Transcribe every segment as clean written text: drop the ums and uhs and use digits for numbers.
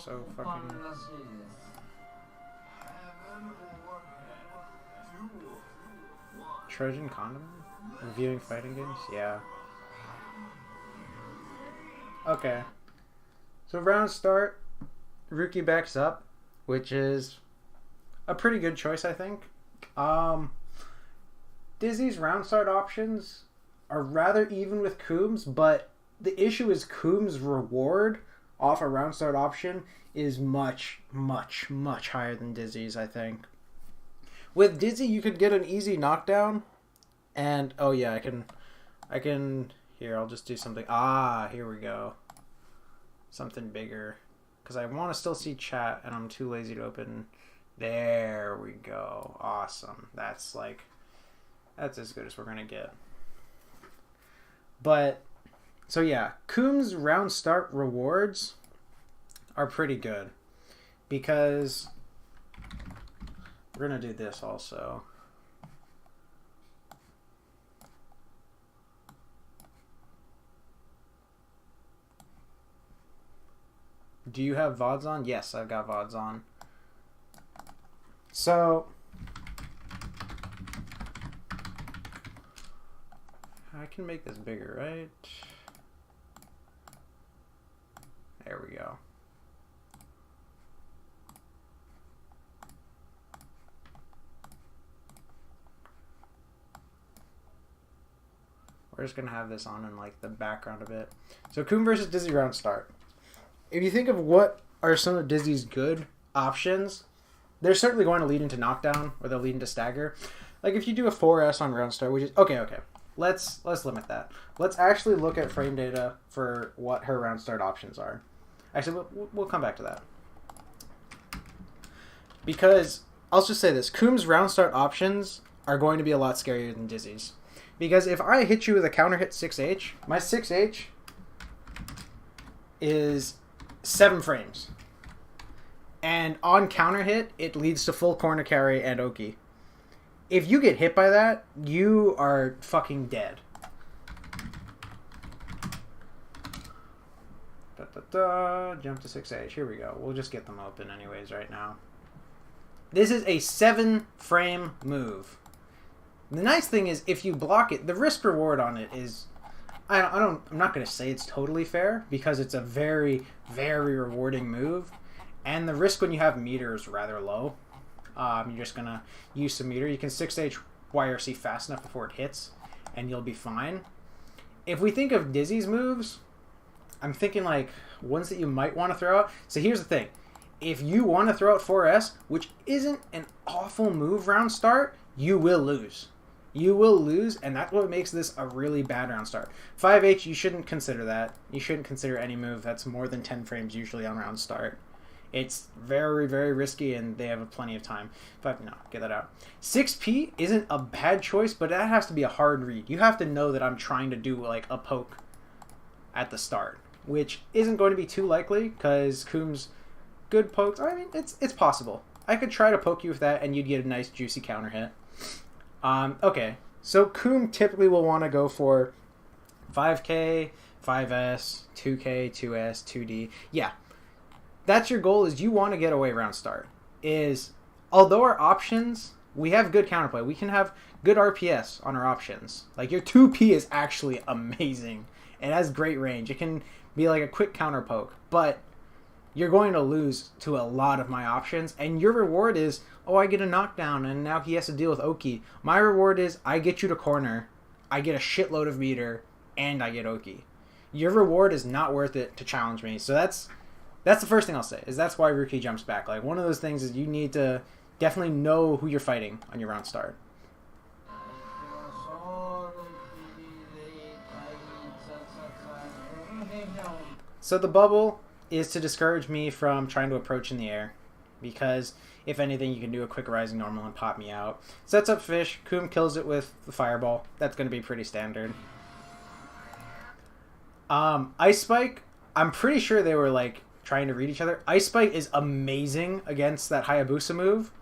So fucking... Trojan Condom? Reviewing fighting games? Yeah. Okay. So round start, Ruki backs up, which is a pretty good choice, I think. Dizzy's round start options are rather even with Coombs, but the issue is Coombs' reward off a round start option is much, much, much higher than Dizzy's, I think. With Dizzy, you could get an easy knockdown, and oh yeah, I can. Here, I'll just do something. Ah, here we go. Something bigger, because I want to still see chat, and I'm too lazy to open. There we go. Awesome. That's as good as we're gonna get. But so yeah, Coombs' round start rewards are pretty good because we're gonna do this also. Do you have VODs on? Yes, I've got VODs on. So I can make this bigger, right? There we go. We're just going to have this on in like the background a bit. So Coombe versus Dizzy round start. If you think of what are some of Dizzy's good options, they're certainly going to lead into knockdown or they'll lead into stagger. Like if you do a 4S on round start, which is okay. Let's limit that. Let's actually look at frame data for what her round start options are. Actually, we'll come back to that. Because I'll just say this, Coombs' round start options are going to be a lot scarier than Dizzy's. Because if I hit you with a counter hit 6H, my 6H is 7 frames. And on counter hit, it leads to full corner carry and Oki. If you get hit by that, you are fucking dead. Jump to 6H. Here we go. We'll just get them open anyways right now. This is a 7 frame move. The nice thing is if you block it, the risk reward on it is I'm not going to say it's totally fair because it's a very, very rewarding move. And the risk when you have meter is rather low. You're just going to use some meter. You can 6H YRC fast enough before it hits, and you'll be fine. If we think of Dizzy's moves, I'm thinking like ones that you might want to throw out. So here's the thing. If you want to throw out 4S, which isn't an awful move round start, you will lose. You will lose, and that's what makes this a really bad round start. 5H, you shouldn't consider that. You shouldn't consider any move that's more than 10 frames usually on round start. It's very, very risky, and they have plenty of time. But no, get that out. 6P isn't a bad choice, but that has to be a hard read. You have to know that I'm trying to do like a poke at the start, which isn't going to be too likely because Coombs' good pokes. I mean, it's possible. I could try to poke you with that, and you'd get a nice juicy counter hit. Okay, so Coombe typically will want to go for 5K, 5S, 2K, 2S, 2D. Yeah, that's your goal is you want to get away round start. Although our options, we have good counterplay. We can have good RPS on our options. Like your 2P is actually amazing. It has great range. It can be like a quick counter poke, but you're going to lose to a lot of my options, and your reward is, oh, I get a knockdown, and now he has to deal with Oki. My reward is, I get you to corner, I get a shitload of meter, and I get Oki. Your reward is not worth it to challenge me. So that's the first thing I'll say, is that's why Ruki jumps back. Like, one of those things is you need to definitely know who you're fighting on your round start. So the bubble is to discourage me from trying to approach in the air, because if anything, you can do a quick rising normal and pop me out. Sets up fish. Coombe kills it with the fireball. That's going to be pretty standard. Ice Spike, I'm pretty sure they were like trying to read each other. Ice Spike is amazing against that Hayabusa move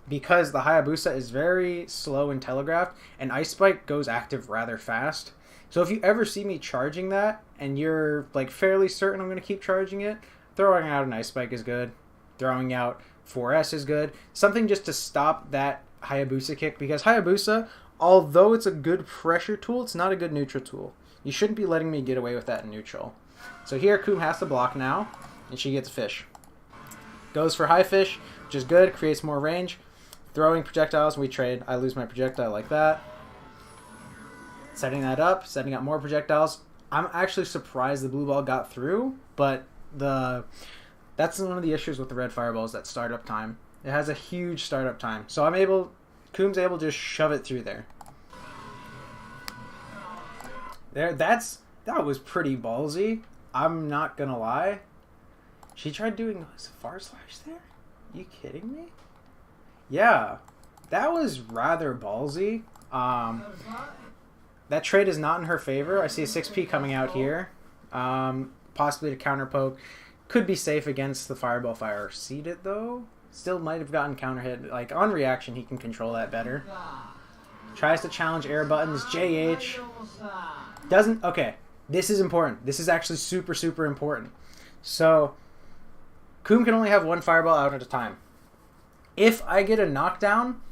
because the Hayabusa is very slow and telegraphed, and Ice Spike goes active rather fast. So if you ever see me charging that and you're like fairly certain I'm going to keep charging it, Throwing out an Ice Spike is good. Throwing out 4S is good. Something just to stop that Hayabusa kick, because Hayabusa, although it's a good pressure tool, it's not a good neutral tool. You shouldn't be letting me get away with that in neutral. So here, Coom has to block now, and she gets fish. Goes for high fish, which is good, creates more range. Throwing projectiles, we trade. I lose my projectile like that. Setting that up, setting up more projectiles. I'm actually surprised the blue ball got through, but that's one of the issues with the red fireball is that startup time. It has a huge startup time. So Coom's able to just shove it through there. That was pretty ballsy. I'm not gonna lie. She tried doing far slash there? Are you kidding me? Yeah, that was rather ballsy. That trade is not in her favor. I see a 6P coming out here. Possibly to counter poke. Could be safe against the Fireball Fire. Seed it though? Still might have gotten counter hit. Like on reaction, he can control that better. Tries to challenge air buttons. JH. Doesn't. Okay. This is important. This is actually super, super important. So, Coom can only have one Fireball out at a time. If I get a knockdown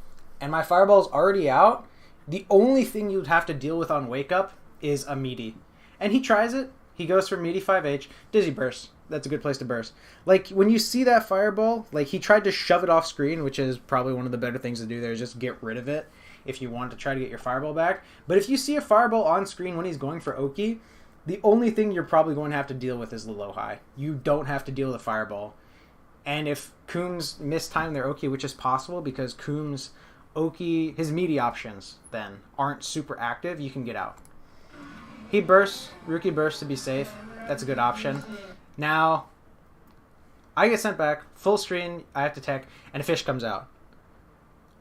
and my Fireball's already out, the only thing you'd have to deal with on Wake Up is a meaty. And he tries it. He goes for meaty 5H. Dizzy Burst. That's a good place to burst. Like, when you see that Fireball, like, he tried to shove it off screen, which is probably one of the better things to do there, is just get rid of it if you want to try to get your Fireball back. But if you see a Fireball on screen when he's going for Oki, the only thing you're probably going to have to deal with is the low high. You don't have to deal with a Fireball. And if Coom's mistime their Oki, which is possible because Coom's Oki, his meaty options then aren't super active, you can get out. He bursts, Rookie bursts to be safe. That's a good option. Now, I get sent back, full screen, I have to tech, and a fish comes out.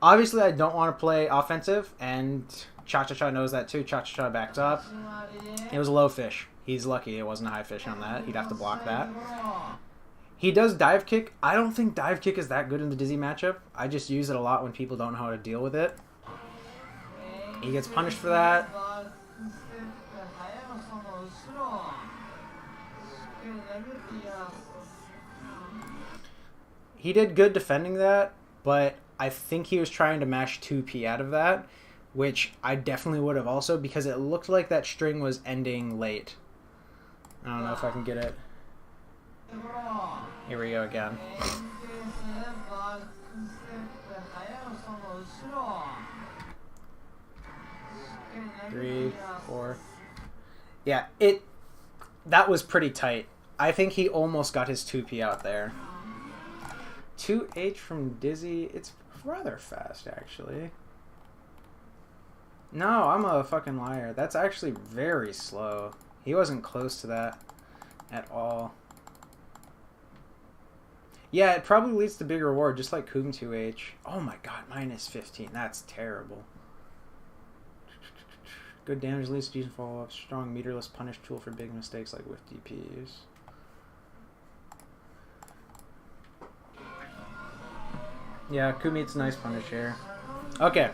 Obviously, I don't want to play offensive, and Cha-Cha-Cha knows that too. Cha-Cha-Cha backs up. It was a low fish. He's lucky it wasn't a high fish on that. He'd have to block that. He does dive kick. I don't think dive kick is that good in the Dizzy matchup. I just use it a lot when people don't know how to deal with it. He gets punished for that. He did good defending that, but I think he was trying to mash 2P out of that, which I definitely would have also, because it looked like that string was ending late. I don't know if I can get it. Here we go again. 3, 4. Yeah, that was pretty tight. I think he almost got his 2P out there. 2H from Dizzy, it's rather fast, actually. No, I'm a fucking liar. That's actually very slow. He wasn't close to that at all. Yeah, it probably leads to big reward, just like Coom 2H. Oh my god, minus 15. That's terrible. Good damage leads to decent follow-up. Strong meterless punish tool for big mistakes like with DPs. Yeah, Coom eats nice punish here. Okay.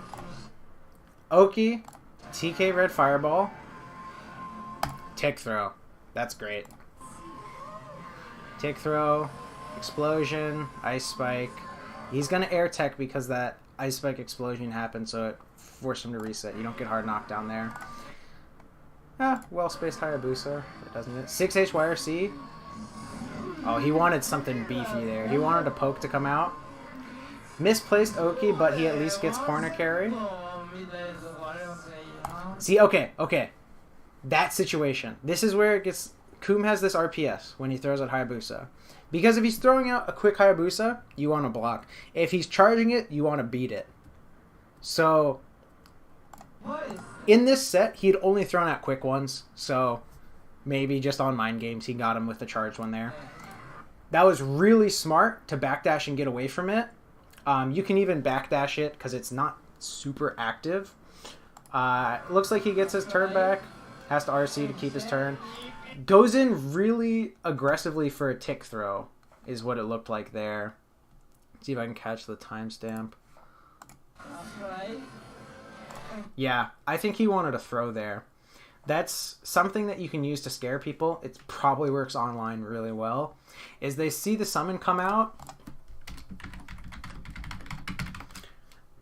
Oki, TK Red Fireball, Tick Throw. That's great. Tick Throw, Explosion, Ice Spike. He's going to air tech because that Ice Spike explosion happened, so it forced him to reset. You don't get hard knockdown there. Ah, well-spaced Hayabusa. It doesn't it? 6H YRC. Oh, he wanted something beefy there. He wanted a poke to come out. Misplaced Oki, but he at least gets corner carry. See, okay. That situation. This is where it gets... Coom has this RPS when he throws out Hayabusa. Because if he's throwing out a quick Hayabusa, you want to block. If he's charging it, you want to beat it. So, in this set, he'd only thrown out quick ones. So, maybe just on mind games, he got him with the charged one there. That was really smart to backdash and get away from it. You can even backdash it because it's not super active. Looks like he gets his turn back. Has to RC to keep his turn. Goes in really aggressively for a tick throw is what it looked like there. Let's see if I can catch the timestamp. Yeah, I think he wanted a throw there. That's something that you can use to scare people. It probably works online really well. Is they see the summon come out,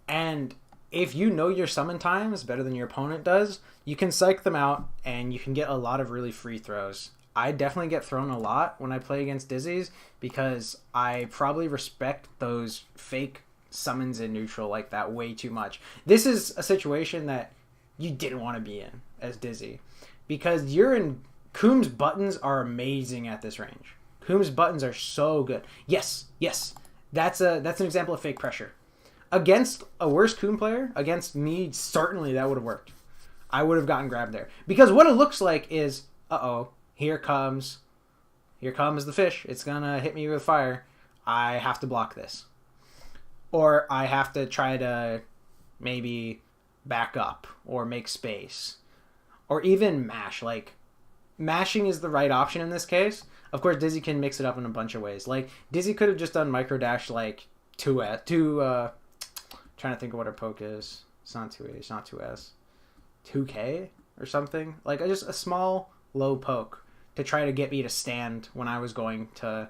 and if you know your summon times better than your opponent does, you can psych them out and you can get a lot of really free throws. I definitely get thrown a lot when I play against Dizzies because I probably respect those fake summons in neutral like that way too much. This is a situation that you didn't want to be in as Dizzy because you're in... Coom's buttons are amazing at this range. Coom's buttons are so good. Yes. That's an example of fake pressure. Against a worse Coom player, against me, certainly that would have worked. I would have gotten grabbed there. Because what it looks like is, uh-oh, here comes the fish. It's gonna hit me with fire. I have to block this. Or I have to try to maybe back up or make space. Or even mash. Like, mashing is the right option in this case. Of course, Dizzy can mix it up in a bunch of ways. Like, Dizzy could have just done micro dash like trying to think of what her poke is. It's not 2A, it's not 2S. 2K or something. Like, just a small, low poke to try to get me to stand when I was going to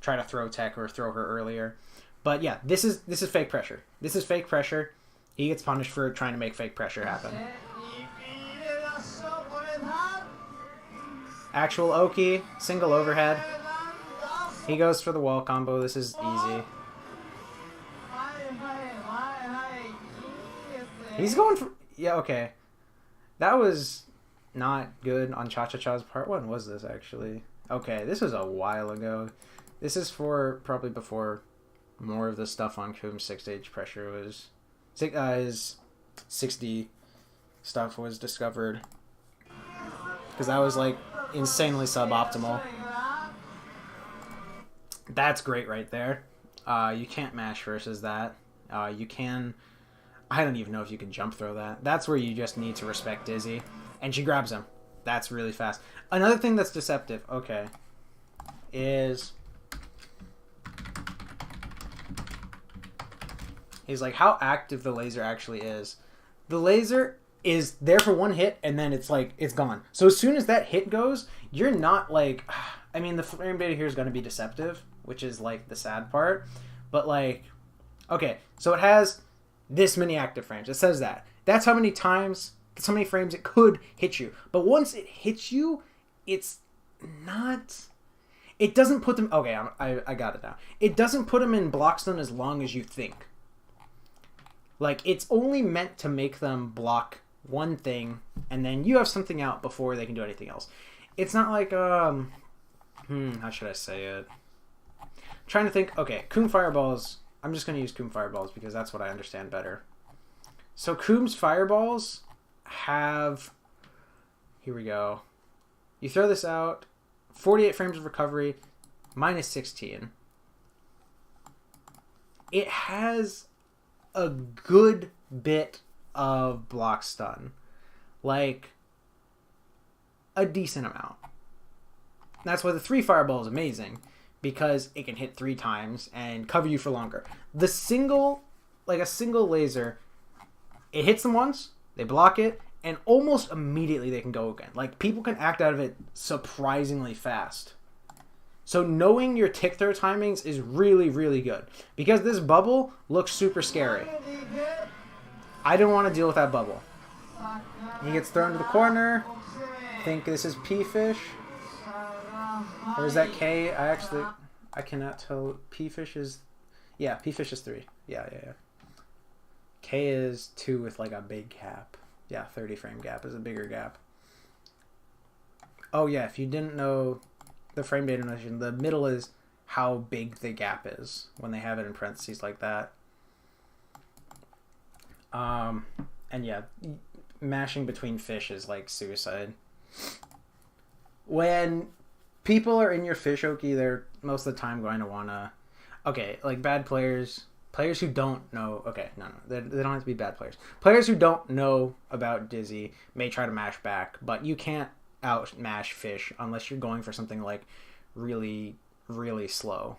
try to throw tech or throw her earlier. But yeah, this is fake pressure. This is fake pressure. He gets punished for trying to make fake pressure happen. Actual Oki, single overhead. He goes for the wall combo. This is easy. He's going for... Yeah, okay. That was not good on Cha-Cha-Cha's part. When was this, actually? Okay, this was a while ago. This is for probably before more of the stuff on Coom's 6-stage pressure was... his 60 stuff was discovered. Because that was, like, insanely suboptimal. That's great right there. You can't mash versus that. You can... I don't even know if you can jump throw that. That's where you just need to respect Dizzy. And she grabs him. That's really fast. Another thing that's deceptive, okay, is like how active the laser actually is. The laser is there for one hit and then it's like, it's gone. So as soon as that hit goes, you're not like, I mean, the frame data here is going to be deceptive, which is like the sad part. But like, okay, so it has this many active frames. It says that. That's how many times, that's how many frames it could hit you. But once it hits you, it's not... It doesn't put them... Okay, I got it now. It doesn't put them in block stun as long as you think. Like, it's only meant to make them block one thing, and then you have something out before they can do anything else. It's not like, how should I say it? I'm trying to think. Okay, Coom Fireballs... I'm just going to use Coom Fireballs because that's what I understand better. So Coom's Fireballs have... Here we go. You throw this out. 48 frames of recovery. Minus 16. It has a good bit of block stun. Like, a decent amount. That's why the 3 Fireball is amazing. Because it can hit 3 times and cover you for longer. The single, like a single laser, it hits them once, they block it, and almost immediately they can go again. Like, people can act out of it surprisingly fast. So knowing your tick throw timings is really, really good. Because this bubble looks super scary. I didn't want to deal with that bubble. He gets thrown to the corner. I think this is P-Fish. Or is that K? I cannot tell. P-Fish is... Yeah, P-Fish is 3. Yeah. K is 2 with like a big gap. Yeah, 30 frame gap is a bigger gap. Oh yeah, if you didn't know the frame data notation, the middle is how big the gap is when they have it in parentheses like that. And yeah, mashing between fish is like suicide. When people are in your fish Oki, they're most of the time going to want to... Okay, like bad players who don't know... Okay, no, they don't have to be bad players. Players who don't know about Dizzy may try to mash back, but you can't out-mash fish unless you're going for something like really, really slow.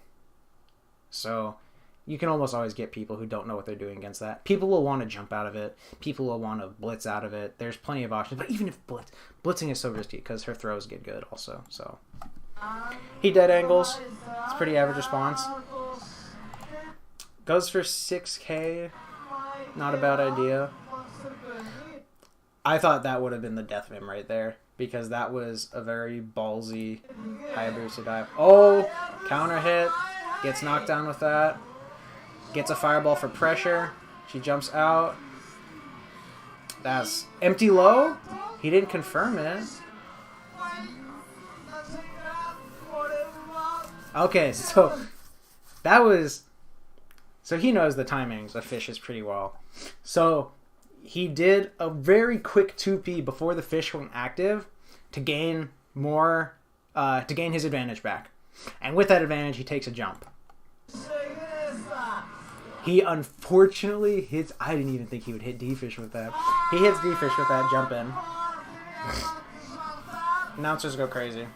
So you can almost always get people who don't know what they're doing against that. People will want to jump out of it. People will want to blitz out of it. There's plenty of options. But even if blitzing is so risky because her throws get good also. So he dead angles. It's pretty average response. Goes for 6K. Not a bad idea. I thought that would have been the death of him right there because that was a very ballsy Hayabusa dive. Oh, counter hit. Gets knocked down with that. Gets a fireball for pressure. She jumps out. That's empty low. He didn't confirm it. Okay, so that was... So he knows the timings of fishes pretty well. So he did a very quick 2P before the fish went active to gain more, to gain his advantage back. And with that advantage, he takes a jump. He unfortunately hits... I didn't even think he would hit D-Fish with that. He hits D-Fish with that jump in. Announcers go crazy.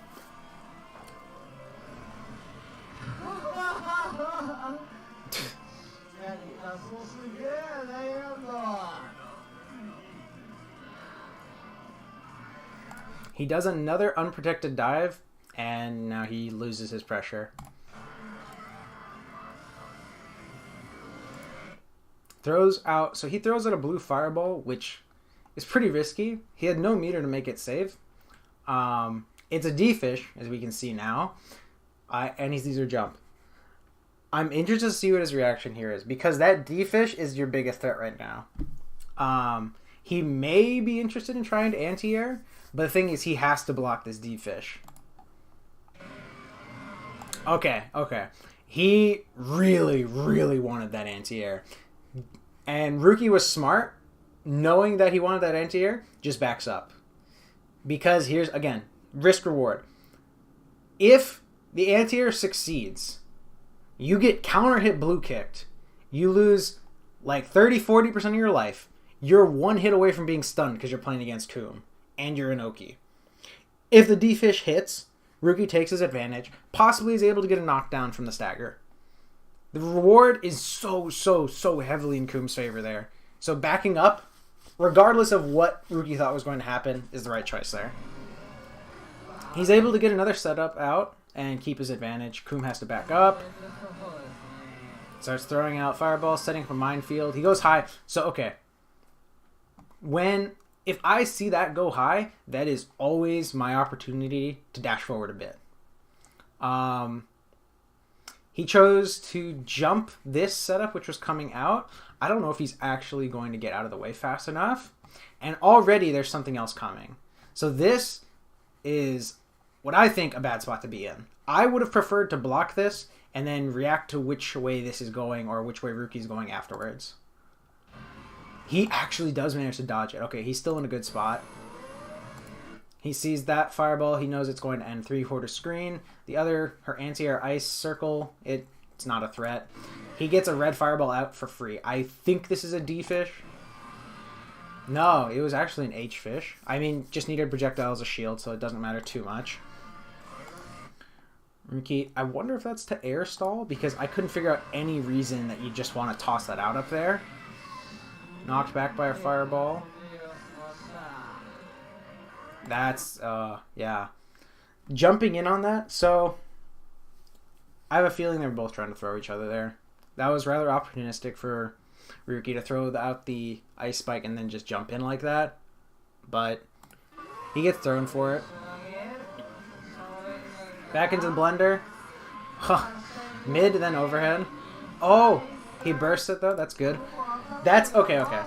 He does another unprotected dive, and now he loses his pressure. Throws out... So he throws out a blue fireball, which is pretty risky. He had no meter to make it save. It's a D-Fish, as we can see now. And he sees her jump. I'm interested to see what his reaction here is, because that D-Fish is your biggest threat right now. He may be interested in trying to anti-air, but the thing is he has to block this D-Fish. Okay. He really, really wanted that anti-air. And Ruki was smart, knowing that he wanted that anti-air, just backs up. Because here's, again, risk-reward. If the anti-air succeeds, you get counter-hit blue-kicked. You lose like 30-40% of your life. You're one hit away from being stunned because you're playing against Coom. And you're an Oki. If the D-Fish hits, Ruki takes his advantage, possibly is able to get a knockdown from the stagger. The reward is so heavily in Coom's favor there. So backing up, regardless of what Ruki thought was going to happen, is the right choice there. He's able to get another setup out and keep his advantage. Coom has to back up. Starts throwing out fireballs, setting up a minefield. He goes high. So, okay. If I see that go high, that is always my opportunity to dash forward a bit. He chose to jump this setup, which was coming out. I don't know if he's actually going to get out of the way fast enough. And already there's something else coming. So this is what I think a bad spot to be in. I would have preferred to block this and then react to which way this is going or which way Ruki's going afterwards. He actually does manage to dodge it. Okay, he's still in a good spot. He sees that fireball. He knows it's going to end 3/4 screen. The other, her anti-air ice circle, it's not a threat. He gets a red fireball out for free. I think this is a D-Fish. No, it was actually an H-Fish. I mean, just needed projectile as a shield, so it doesn't matter too much. Ruki, I wonder if that's to air stall, because I couldn't figure out any reason that you just want to toss that out up there. Knocked back by a fireball. That's, yeah. Jumping in on that, so I have a feeling they were both trying to throw each other there. That was rather opportunistic for Ruki to throw out the ice spike and then just jump in like that. But he gets thrown for it. Back into the blender. Huh. Mid, then overhead. Oh! He bursts it though, that's good. That's, okay.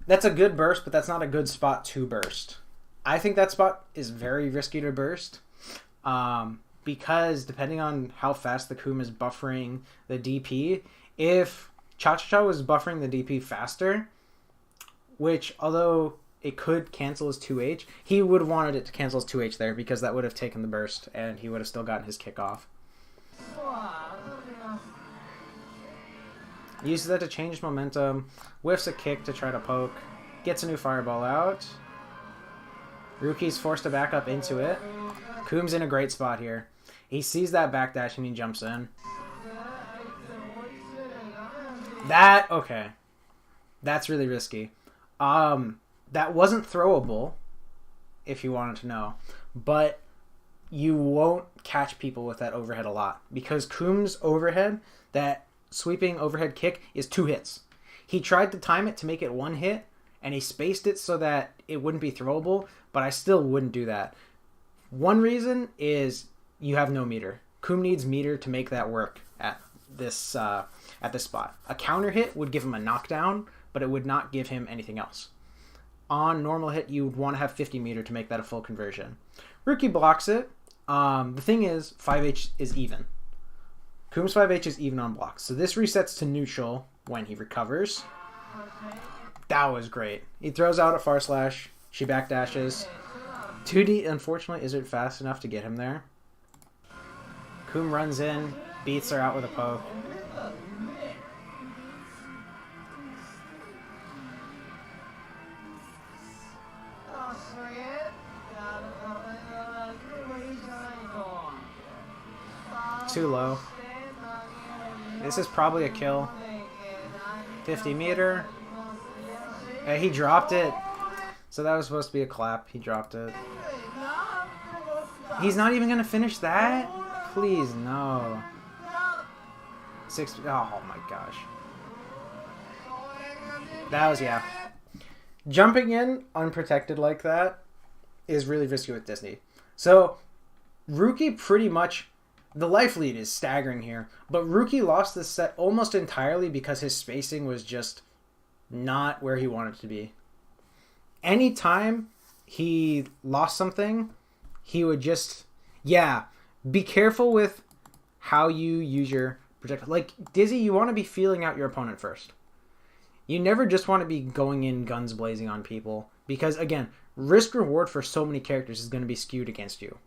That's a good burst, but that's not a good spot to burst. I think that spot is very risky to burst. Because depending on how fast the Coom is buffering the DP, if Cha-Cha-Cha was buffering the DP faster, which although it could cancel his 2H, he would have wanted it to cancel his 2H there because that would have taken the burst and he would have still gotten his kick off. Uses that to change his momentum, whiffs a kick to try to poke, gets a new fireball out. Ruki's forced to back up into it. Coom's in a great spot here. He sees that backdash and he jumps in. That, okay. That's really risky. That wasn't throwable, if you wanted to know. But you won't catch people with that overhead a lot. Because Coom's overhead, that sweeping overhead kick, is 2 hits. He tried to time it to make it 1 hit, and he spaced it so that it wouldn't be throwable, but I still wouldn't do that. One reason is you have no meter. Coom needs meter to make that work at this spot. A counter hit would give him a knockdown, but it would not give him anything else. On normal hit, you would want to have 50 meter to make that a full conversion. Rookie blocks it. The thing is, 5H is even. Coom's 5H is even on blocks. So this resets to neutral when he recovers. That was great. He throws out a far slash. She backdashes. 2D, unfortunately, isn't fast enough to get him there. Coom runs in, beats her out with a poke. Too low. This is probably a kill. 50 meter. He dropped it. So that was supposed to be a clap. He dropped it. He's not even going to finish that? Please, no. 6. Oh my gosh. That was, yeah. Jumping in unprotected like that is really risky with Disney. So, Rookie pretty much... The life lead is staggering here, but Rookie lost this set almost entirely because his spacing was just not where he wanted it to be. Anytime he lost something, he would just... Yeah, be careful with how you use your projectile. Like, Dizzy, you want to be feeling out your opponent first. You never just want to be going in guns blazing on people because, again, risk-reward for so many characters is going to be skewed against you.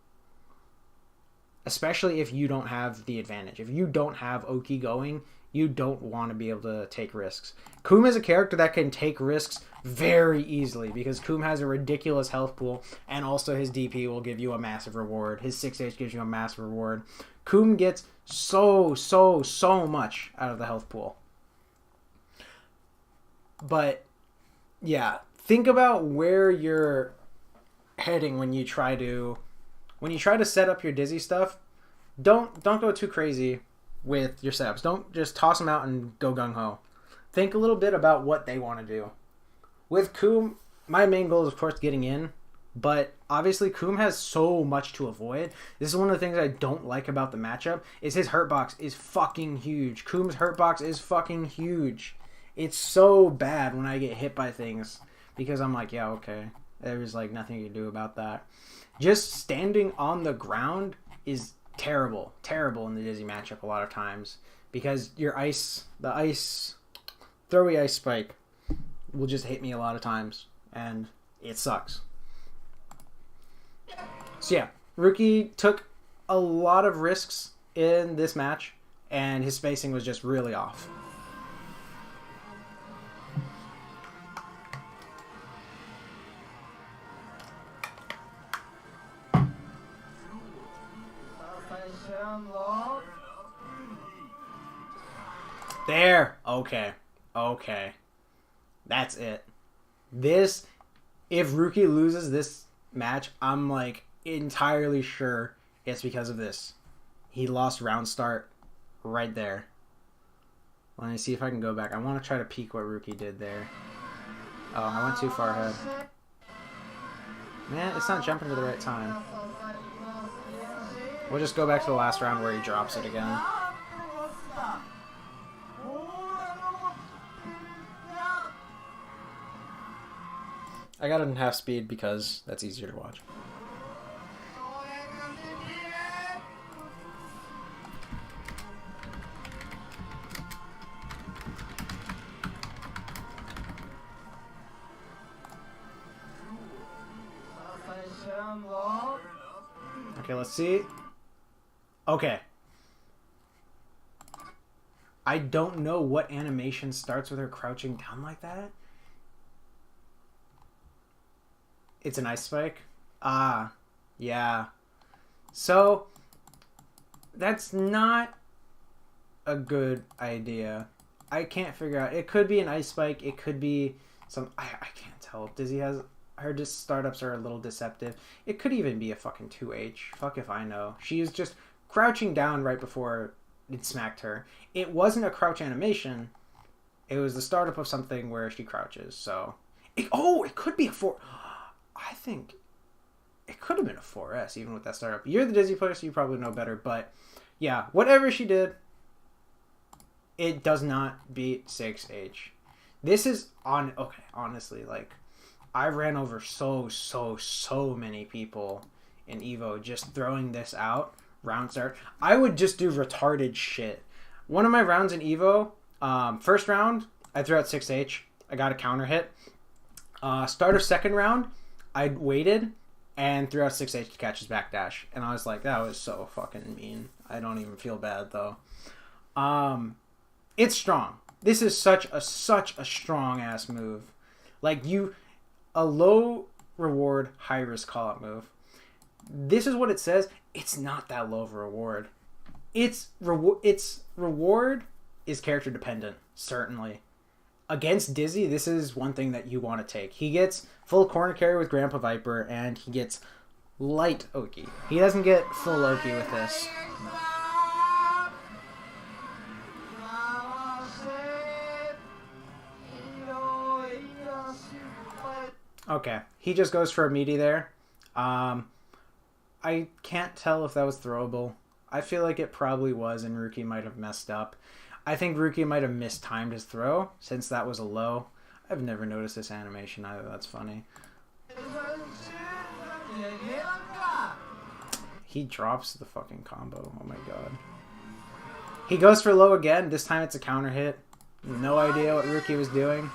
Especially if you don't have the advantage. If you don't have Oki going, you don't want to be able to take risks. Coom is a character that can take risks very easily because Coom has a ridiculous health pool and also his DP will give you a massive reward. His 6H gives you a massive reward. Coom gets so much out of the health pool. But, yeah, think about where you're heading when you try to set up your Dizzy stuff. Don't go too crazy with your setups. Don't just toss them out and go gung-ho. Think a little bit about what they want to do. With Coom, my main goal is, of course, getting in, but obviously Coom has so much to avoid. This is one of the things I don't like about the matchup, is his hurt box is fucking huge. Coom's hurt box is fucking huge. It's so bad when I get hit by things because I'm like, yeah, okay. There's like nothing you can do about that. Just standing on the ground is terrible in the Dizzy matchup a lot of times because your throwy ice spike will just hit me a lot of times and it sucks. So yeah, Rookie took a lot of risks in this match and his spacing was just really off. There. Okay. That's it. If Rookie loses this match, I'm like entirely sure it's because of this. He lost round start right there. Let me see if I can go back. I want to try to peek what Rookie did there. Oh, I went too far ahead. Man, it's not jumping to the right time. We'll just go back to the last round where he drops it again. I got it in half speed because that's easier to watch. Okay, let's see. Okay. I don't know what animation starts with her crouching down like that. It's an ice spike? Ah, yeah. So, that's not a good idea. I can't figure out. It could be an ice spike. It could be some. I can't tell. Dizzy has her startups are a little deceptive. It could even be a fucking 2H. Fuck if I know. She was just crouching down right before it smacked her. It wasn't a crouch animation. It was the startup of something where she crouches. So, it could be a 4. I think it could have been a 4S even with that startup. You're the Dizzy player, so you probably know better. But yeah, whatever she did, it does not beat 6H. This is honestly, like, I ran over so many people in Evo just throwing this out. Round start. I would just do retarded shit. One of my rounds in Evo, first round, I threw out 6H. I got a counter hit. Start of second round, I waited and threw out 6H to catch his backdash. And I was like, that was so fucking mean. I don't even feel bad, though. It's strong. This is such a strong-ass move. Like, a low reward, high risk call-out move. This is what it says. It's not that low of a reward. Its reward is character dependent, certainly. Against Dizzy, this is one thing that you want to take. He gets full corner carry with Grandpa Viper, and he gets light Oki. He doesn't get full Oki with this. Okay, he just goes for a meaty there. I can't tell if that was throwable. I feel like it probably was, and Ruki might have messed up. I think Ruki might have mistimed his throw, since that was a low. I've never noticed this animation either. That's funny. He drops the fucking combo. Oh my god. He goes for low again. This time it's a counter hit. No idea what Ruki was doing.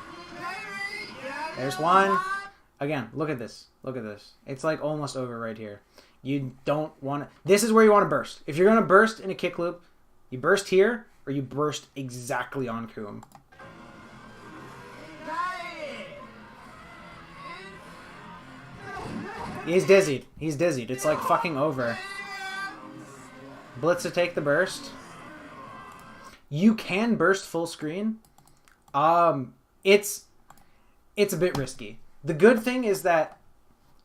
There's one. Again, look at this. Look at this. It's like almost over right here. You don't want to... This is where you want to burst. If you're going to burst in a kick loop, you burst here, or you burst exactly on Coom. He's dizzied. He's dizzied. It's like fucking over. Blitz to take the burst. You can burst full screen. It's a bit risky. The good thing is that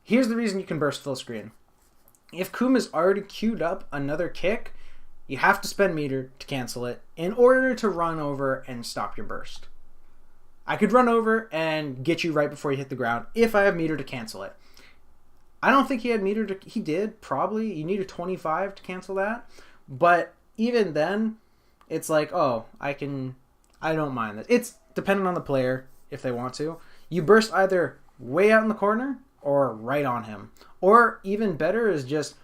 here's the reason you can burst full screen. If Coom is already queued up another kick, you have to spend meter to cancel it in order to run over and stop your burst. I could run over and get you right before you hit the ground if I have meter to cancel it. I don't think he had meter to... He did, probably. You need a 25 to cancel that. But even then, it's like, oh, I don't mind that. It's dependent on the player if they want to. You burst either way out in the corner or right on him. Or even better is just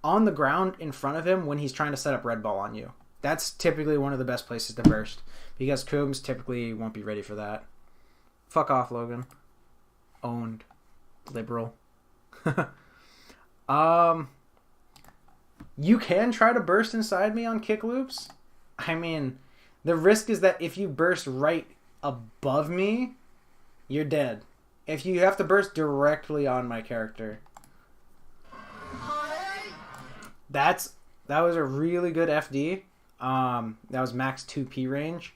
on the ground in front of him when he's trying to set up red ball on you. That's typically one of the best places to burst. Because Coombs typically won't be ready for that. Fuck off, Logan. Owned. Liberal. You can try to burst inside me on kick loops. I mean, the risk is that if you burst right above me, you're dead. If you have to burst directly on my character. That was a really good FD. That was max 2P range.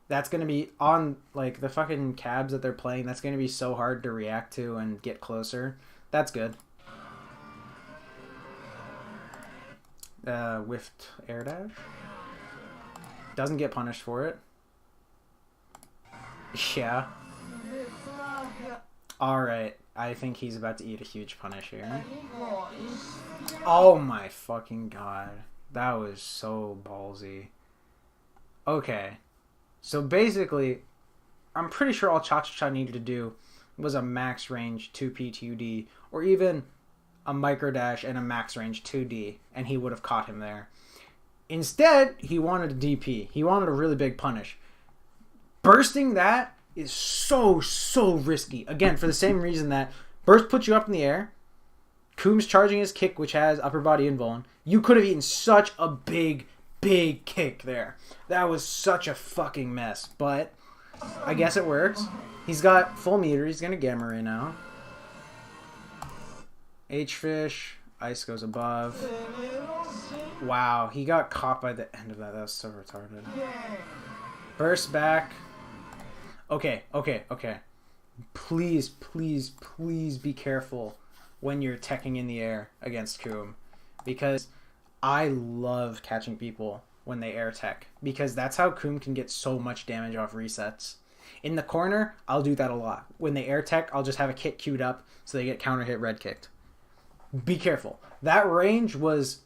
That's going to be on, like, the fucking cabs that they're playing. That's going to be so hard to react to and get closer. That's good. Whiffed air dash. Doesn't get punished for it. Yeah. Alright. I think he's about to eat a huge punish here. Oh my fucking god. That was so ballsy. Okay. So basically, I'm pretty sure all Cha-Cha-Cha needed to do was a max range 2P 2D, or even a micro dash and a max range 2D, and he would have caught him there. Instead, he wanted a DP. He wanted a really big punish. Bursting that is so risky. Again, for the same reason that burst puts you up in the air, Coombs charging his kick, which has upper body invuln. You could have eaten such a big kick there. That was such a fucking mess, but I guess it works. He's got full meter. He's going to Gamma Ray now. H-Fish. Ice goes above. Wow, he got caught by the end of that. That was so retarded. Burst back. Okay. Please, please, please be careful when you're teching in the air against Coom. Because I love catching people when they air tech. Because that's how Coom can get so much damage off resets. In the corner, I'll do that a lot. When they air tech, I'll just have a kit queued up so they get counter hit red kicked. Be careful. That range was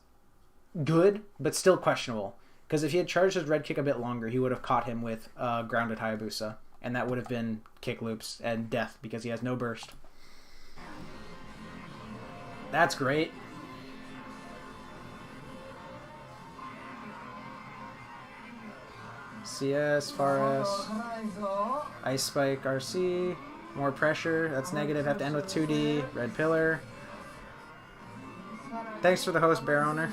good, but still questionable. Because if he had charged his red kick a bit longer, he would have caught him with grounded Hayabusa. And that would have been kick loops and death because he has no burst. That's great. CS, Faris, Ice Spike, RC, more pressure. That's negative. Have to end with 2D. Red Pillar. Thanks for the host, Bear Owner.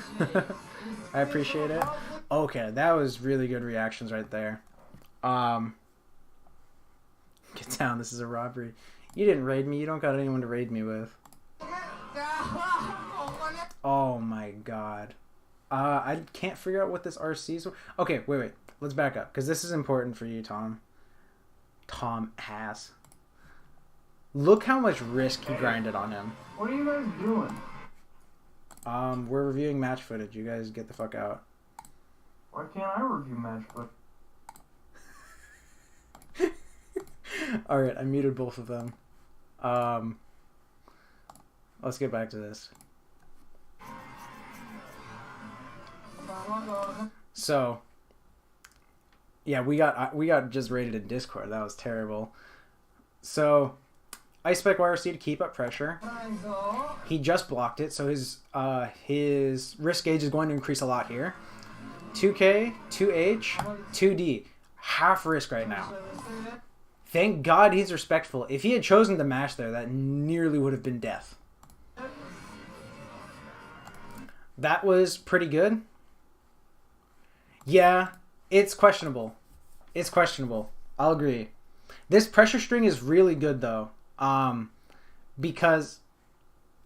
I appreciate it. Okay, that was really good reactions right there. Get down, this is a robbery. You didn't raid me, you don't got anyone to raid me with. Oh my god. I can't figure out what this RC's... Okay, wait. Let's back up, because this is important for you, Tom. Tom ass. Look how much risk he grinded on him. What are you guys doing? We're reviewing match footage. You guys get the fuck out. Why can't I review match footage? Alright, I muted both of them. Let's get back to this. So, yeah, we got just rated in Discord. That was terrible. So, Ice Spike YRC to keep up pressure. He just blocked it, so his risk gauge is going to increase a lot here. 2K, 2H, 2D. Half risk right now. Thank God he's respectful. If he had chosen to mash there, that nearly would have been death. That was pretty good. Yeah, it's questionable. It's questionable. I'll agree. This pressure string is really good, though. Because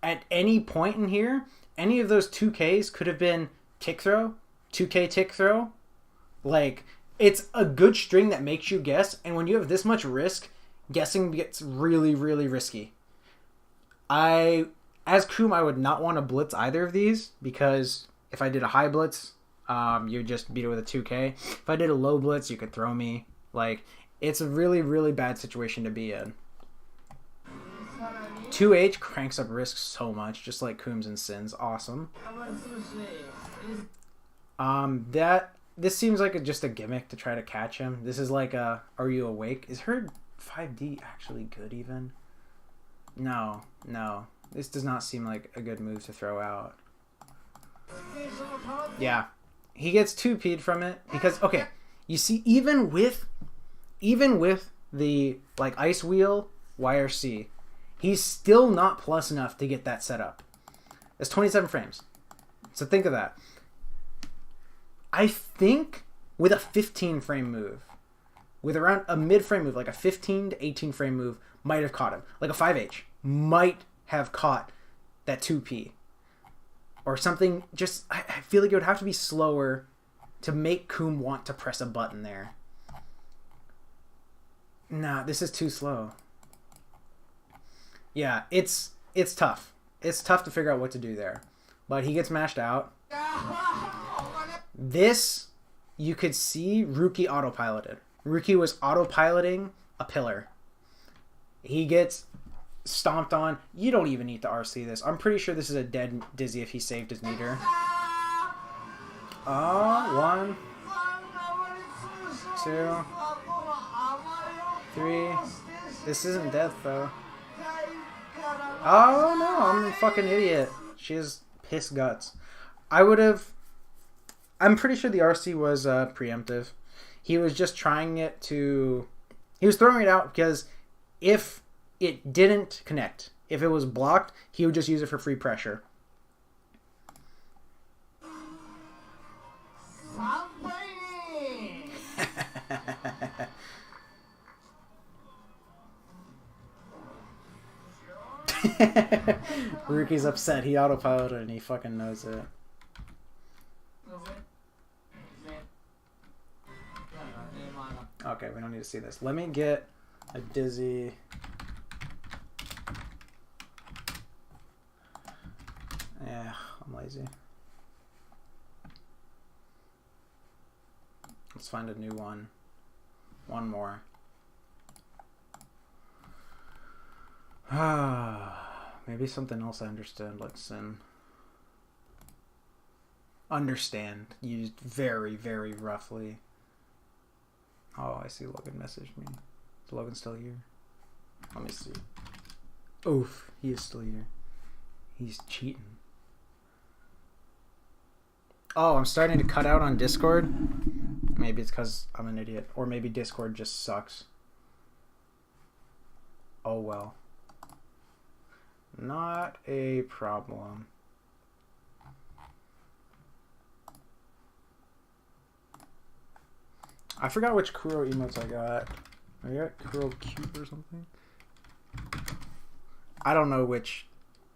at any point in here, any of those 2Ks could have been tick throw, 2K tick throw. Like... It's a good string that makes you guess, and when you have this much risk, guessing gets really, really risky. As Coom, I would not want to blitz either of these, because if I did a high blitz, you'd just beat it with a 2K. If I did a low blitz, you could throw me. Like, it's a really, really bad situation to be in. 2H cranks up risk so much, just like Coombs and Sins. Awesome. This seems like just a gimmick to try to catch him. This is like a, are you awake? Is her 5D actually good even? No. This does not seem like a good move to throw out. Yeah. He gets 2P'd from it because, okay, you see, even with the, like, Ice Wheel YRC, he's still not plus enough to get that set up. It's 27 frames. So think of that. I think with a 15 frame move, with around a mid frame move, like a 15 to 18 frame move, might have caught him. Like a 5H might have caught that 2P. Or something, just, I feel like it would have to be slower to make Coom want to press a button there. Nah, this is too slow. Yeah, it's tough. It's tough to figure out what to do there. But he gets mashed out. This, you could see Rookie autopiloted. Rookie was autopiloting a pillar. He gets stomped on. You don't even need to RC this. I'm pretty sure this is a dead Dizzy if he saved his meter. 1, 2, 3. This isn't death, though. Oh, no, I'm a fucking idiot. She has piss guts. I'm pretty sure the RC was preemptive. He was just trying it to... He was throwing it out because if it didn't connect, if it was blocked, he would just use it for free pressure. Rookie's upset. He autopiloted and he fucking knows it. Okay, we don't need to see this. Let me get a Dizzy. Yeah, I'm lazy. Let's find a new one. One more. Maybe something else I understood, like sin. Understand, used very, very roughly. Oh, I see Logan messaged me. Is Logan still here? Let me see. Oof, he is still here. He's cheating. Oh, I'm starting to cut out on Discord. Maybe it's because I'm an idiot. Or maybe Discord just sucks. Oh well. Not a problem. I forgot which Kuro emotes I got. I got Kuro Cute or something. I don't know which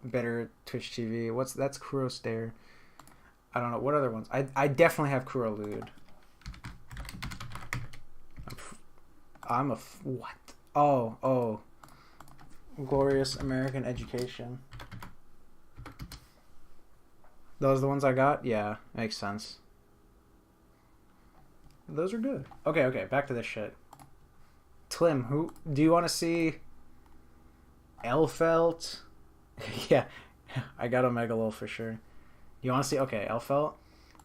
better Twitch TV. That's Kuro Stare. I don't know what other ones. I definitely have Kuro Lewd. I'm a what? Oh. Glorious American Education. Those are the ones I got? Yeah, makes sense. Those are good. Okay, back to this shit. Tlim, who do you want to see? Elfelt? Yeah, I got a Megalol for sure. You want to see? Okay, Elfelt.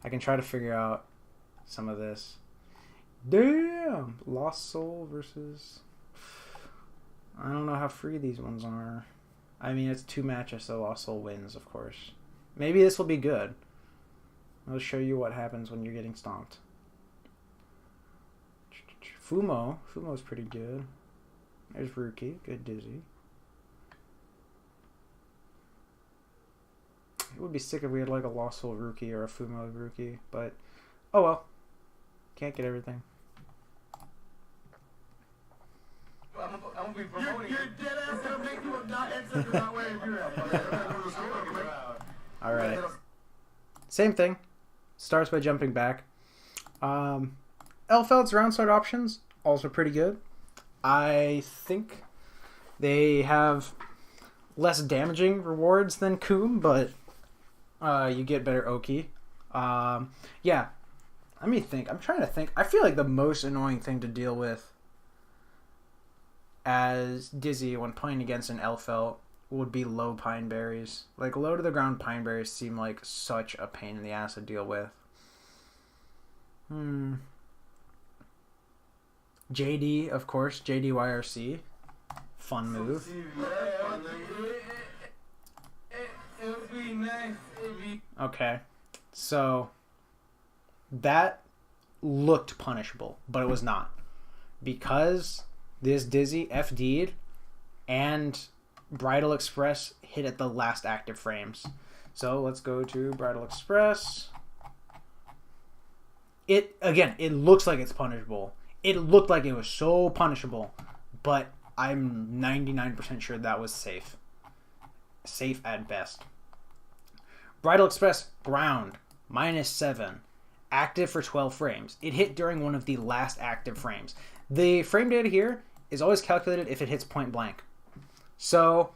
I can try to figure out some of this. Damn! Lost Soul versus... I don't know how free these ones are. I mean, it's 2 matches, so Lost Soul wins, of course. Maybe this will be good. I'll show you what happens when you're getting stomped. Fumo's pretty good. There's Rookie. Good Dizzy. It would be sick if we had like a Lost Soul Rookie or a Fumo Rookie, but oh well. Can't get everything. I'm gonna be promoting. You're dead ass gonna make you not answer that way if you're out. Alright. Same thing. Starts by jumping back. Elfelt's round start options, also pretty good. I think they have less damaging rewards than Coom, but you get better Oki. Yeah. Let me think. I'm trying to think. I feel like the most annoying thing to deal with as Dizzy when playing against an Elfelt would be low pine berries. Like, low to the ground pine berries seem like such a pain in the ass to deal with. JD, of course. JDYRC. Fun move. Okay. So, that looked punishable, but it was not. Because this Dizzy FD'd and Bridal Express hit at the last active frames. So, let's go to Bridal Express. It looks like it's punishable. It looked like it was so punishable, but I'm 99% sure that was safe. Safe at best. Bridal Express, ground, -7. Active for 12 frames. It hit during one of the last active frames. The frame data here is always calculated if it hits point blank. So,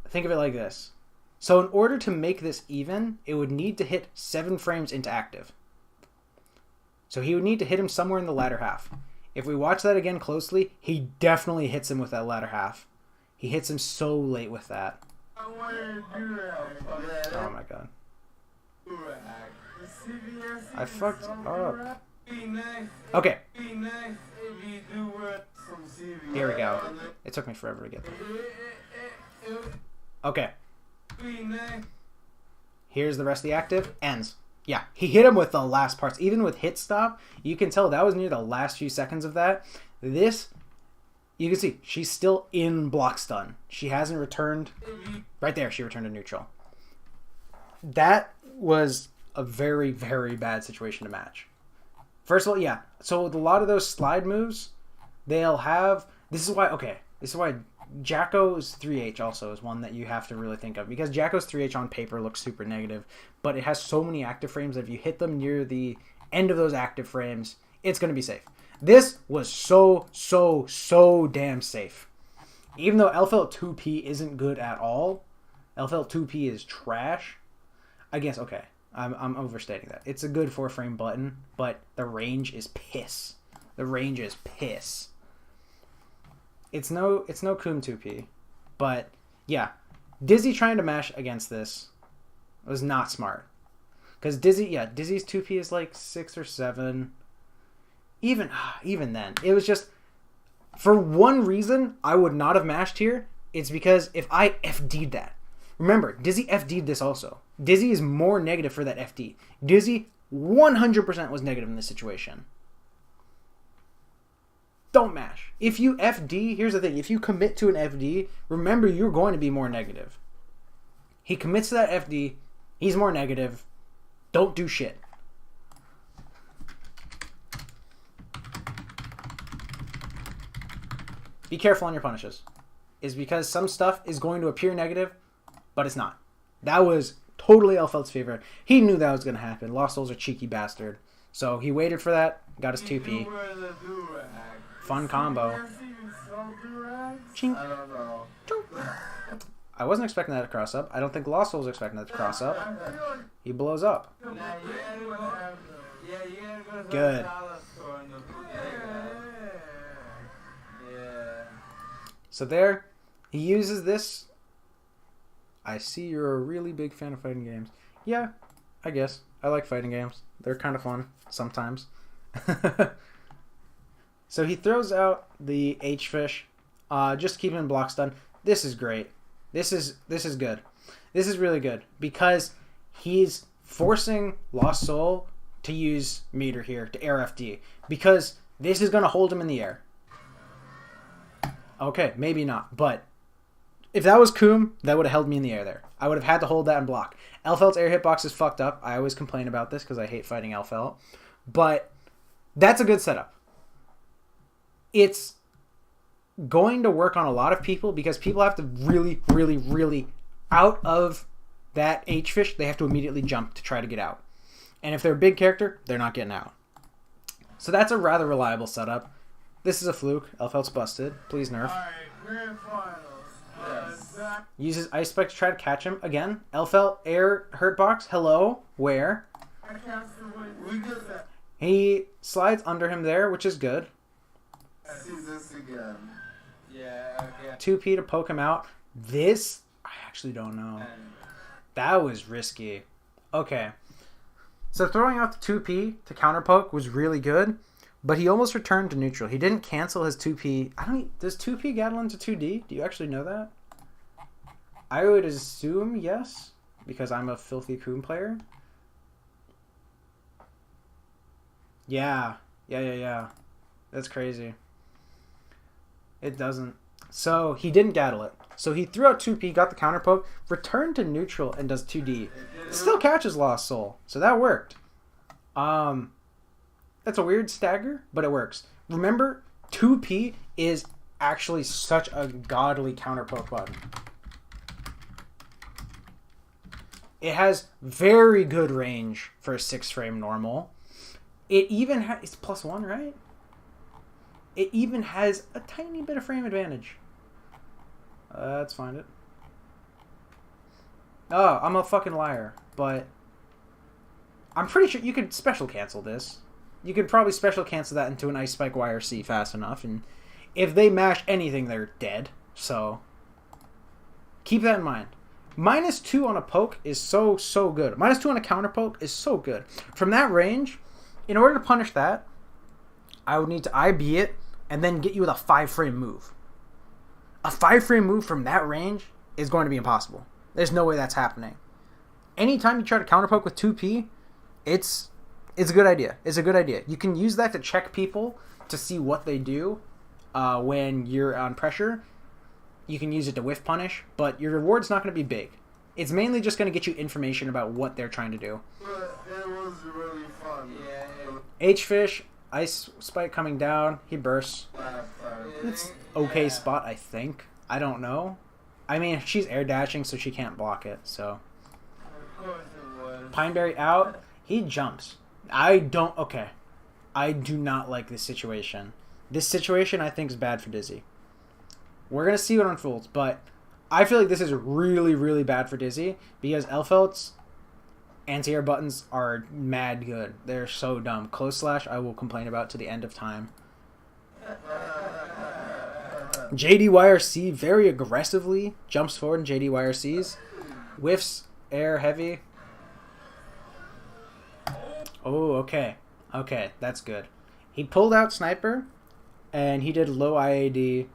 think of it like this. So in order to make this even, it would need to hit 7 frames into active. So he would need to hit him somewhere in the latter half. If we watch that again closely, he definitely hits him with that latter half. He hits him so late with that. Oh my god. I fucked up. Okay. Here we go. It took me forever to get there. Okay. Here's the rest of the active. Ends. Yeah, he hit him with the last parts. Even with hit stop, you can tell that was near the last few seconds of that. This, you can see, she's still in block stun. She hasn't returned. Right there, she returned to neutral. That was a very, very bad situation to match. First of all, yeah. So with a lot of those slide moves, they'll have... This is why Jacko's 3H also is one that you have to really think of, because Jacko's 3H on paper looks super negative, but it has so many active frames that if you hit them near the end of those active frames, It's going to be safe. This was so damn safe. Even though Elphelt 2P isn't good at all, Elphelt 2P is trash. I guess, okay, I'm overstating that. It's a good 4-frame button, but the range is piss. The range is piss. It's no Coom 2P, but yeah, Dizzy trying to mash against this was not smart. Because Dizzy's 2P is like 6 or 7. Even then, it was just, for one reason I would not have mashed here. It's because if I FD'd that. Remember, Dizzy FD'd this also. Dizzy is more negative for that FD. Dizzy 100% was negative in this situation. Don't mash. If you FD, here's the thing. If you commit to an FD, remember you're going to be more negative. He commits to that FD. He's more negative. Don't do shit. Be careful on your punishes. Is because some stuff is going to appear negative, but it's not. That was totally Elphelt's favor. He knew that was going to happen. Lost Soul's a cheeky bastard. So he waited for that, got his 2P. Fun combo. Chink. I don't know. I wasn't expecting that to cross up. I don't think Lost Soul was expecting that to cross up. He blows up. Good. So there, he uses this. I see you're a really big fan of fighting games. Yeah, I guess. I like fighting games. They're kind of fun sometimes. So he throws out the H-Fish. Just keeping block stun. This is great. This is good. This is really good because he's forcing Lost Soul to use meter here to air FD because this is going to hold him in the air. Okay, maybe not, but if that was Coom, that would have held me in the air there. I would have had to hold that and block. Elphelt's air hitbox is fucked up. I always complain about this because I hate fighting Elphelt, but that's a good setup. It's going to work on a lot of people because people have to really out of that H-Fish, they have to immediately jump to try to get out. And if they're a big character, they're not getting out. So that's a rather reliable setup. This is a fluke. Elphelt's busted. Please nerf. Alright, grand finals. Yes. Uses Ice Spike to try to catch him again. Elphelt air hurtbox. Hello. Where? I can't we just He slides under him there, which is good. see this again. Yeah, okay. 2P to poke him out. This, I actually don't know. That was risky. Okay. So throwing out the 2P to counter poke was really good, but he almost returned to neutral. He didn't cancel his 2P. Does 2P Gattle into 2D? Do you actually know that? I would assume yes, because I'm a filthy Coom player. Yeah. That's crazy. It doesn't. So he didn't Gattle it. So he threw out 2P, got the counter poke, returned to neutral, and does 2D. Still catches Lost Soul. So that worked. That's a weird stagger, but it works. Remember, 2P is actually such a godly counter poke button. It has very good range for a 6-frame normal. It even has... It's +1, right? It even has a tiny bit of frame advantage. Let's find it. Oh, I'm a fucking liar. But I'm pretty sure you could special cancel this. You could probably special cancel that into an Ice Spike YRC fast enough. And if they mash anything, they're dead. So keep that in mind. -2 on a poke is so good. -2 on a counter poke is so good. From that range, in order to punish that, I would need to IB it and then get you with a 5-frame move. A 5-frame move from that range is going to be impossible. There's no way that's happening. Anytime you try to counterpoke with 2P, it's a good idea. It's a good idea. You can use that to check people to see what they do when you're on pressure. You can use it to whiff punish, but your reward's not going to be big. It's mainly just going to get you information about what they're trying to do. But it was really fun. Yeah. H-Fish, Ice Spike coming down. He bursts. It's okay spot, I think. I don't know. I mean, she's air dashing, so she can't block it. So Of course it was. Pineberry out. He jumps. Okay. I do not like this situation. This situation I think is bad for Dizzy. We're going to see what unfolds, but I feel like this is really, really bad for Dizzy because Elfelt's anti-air buttons are mad good. They're so dumb. Close slash I will complain about to the end of time. JDYRC very aggressively jumps forward in JDYRC's. Whiffs air heavy. Oh, okay. Okay, that's good. He pulled out Sniper, and he did low IAD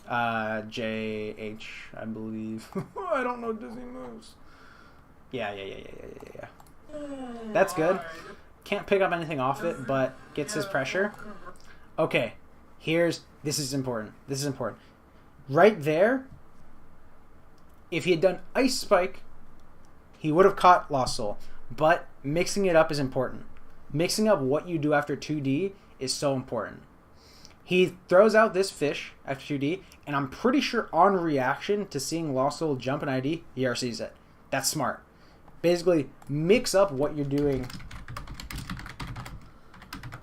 JH, I believe. I don't know Dizzy moves. Yeah. That's good. Can't pick up anything off it, but gets his pressure. Okay, this is important. This is important. Right there, if he had done Ice Spike, he would have caught Lost Soul. But mixing it up is important. Mixing up what you do after 2D is so important. He throws out this fish after 2D, and I'm pretty sure on reaction to seeing Lost Soul jump an ID, he RCs it. That's smart. Basically, mix up what you're doing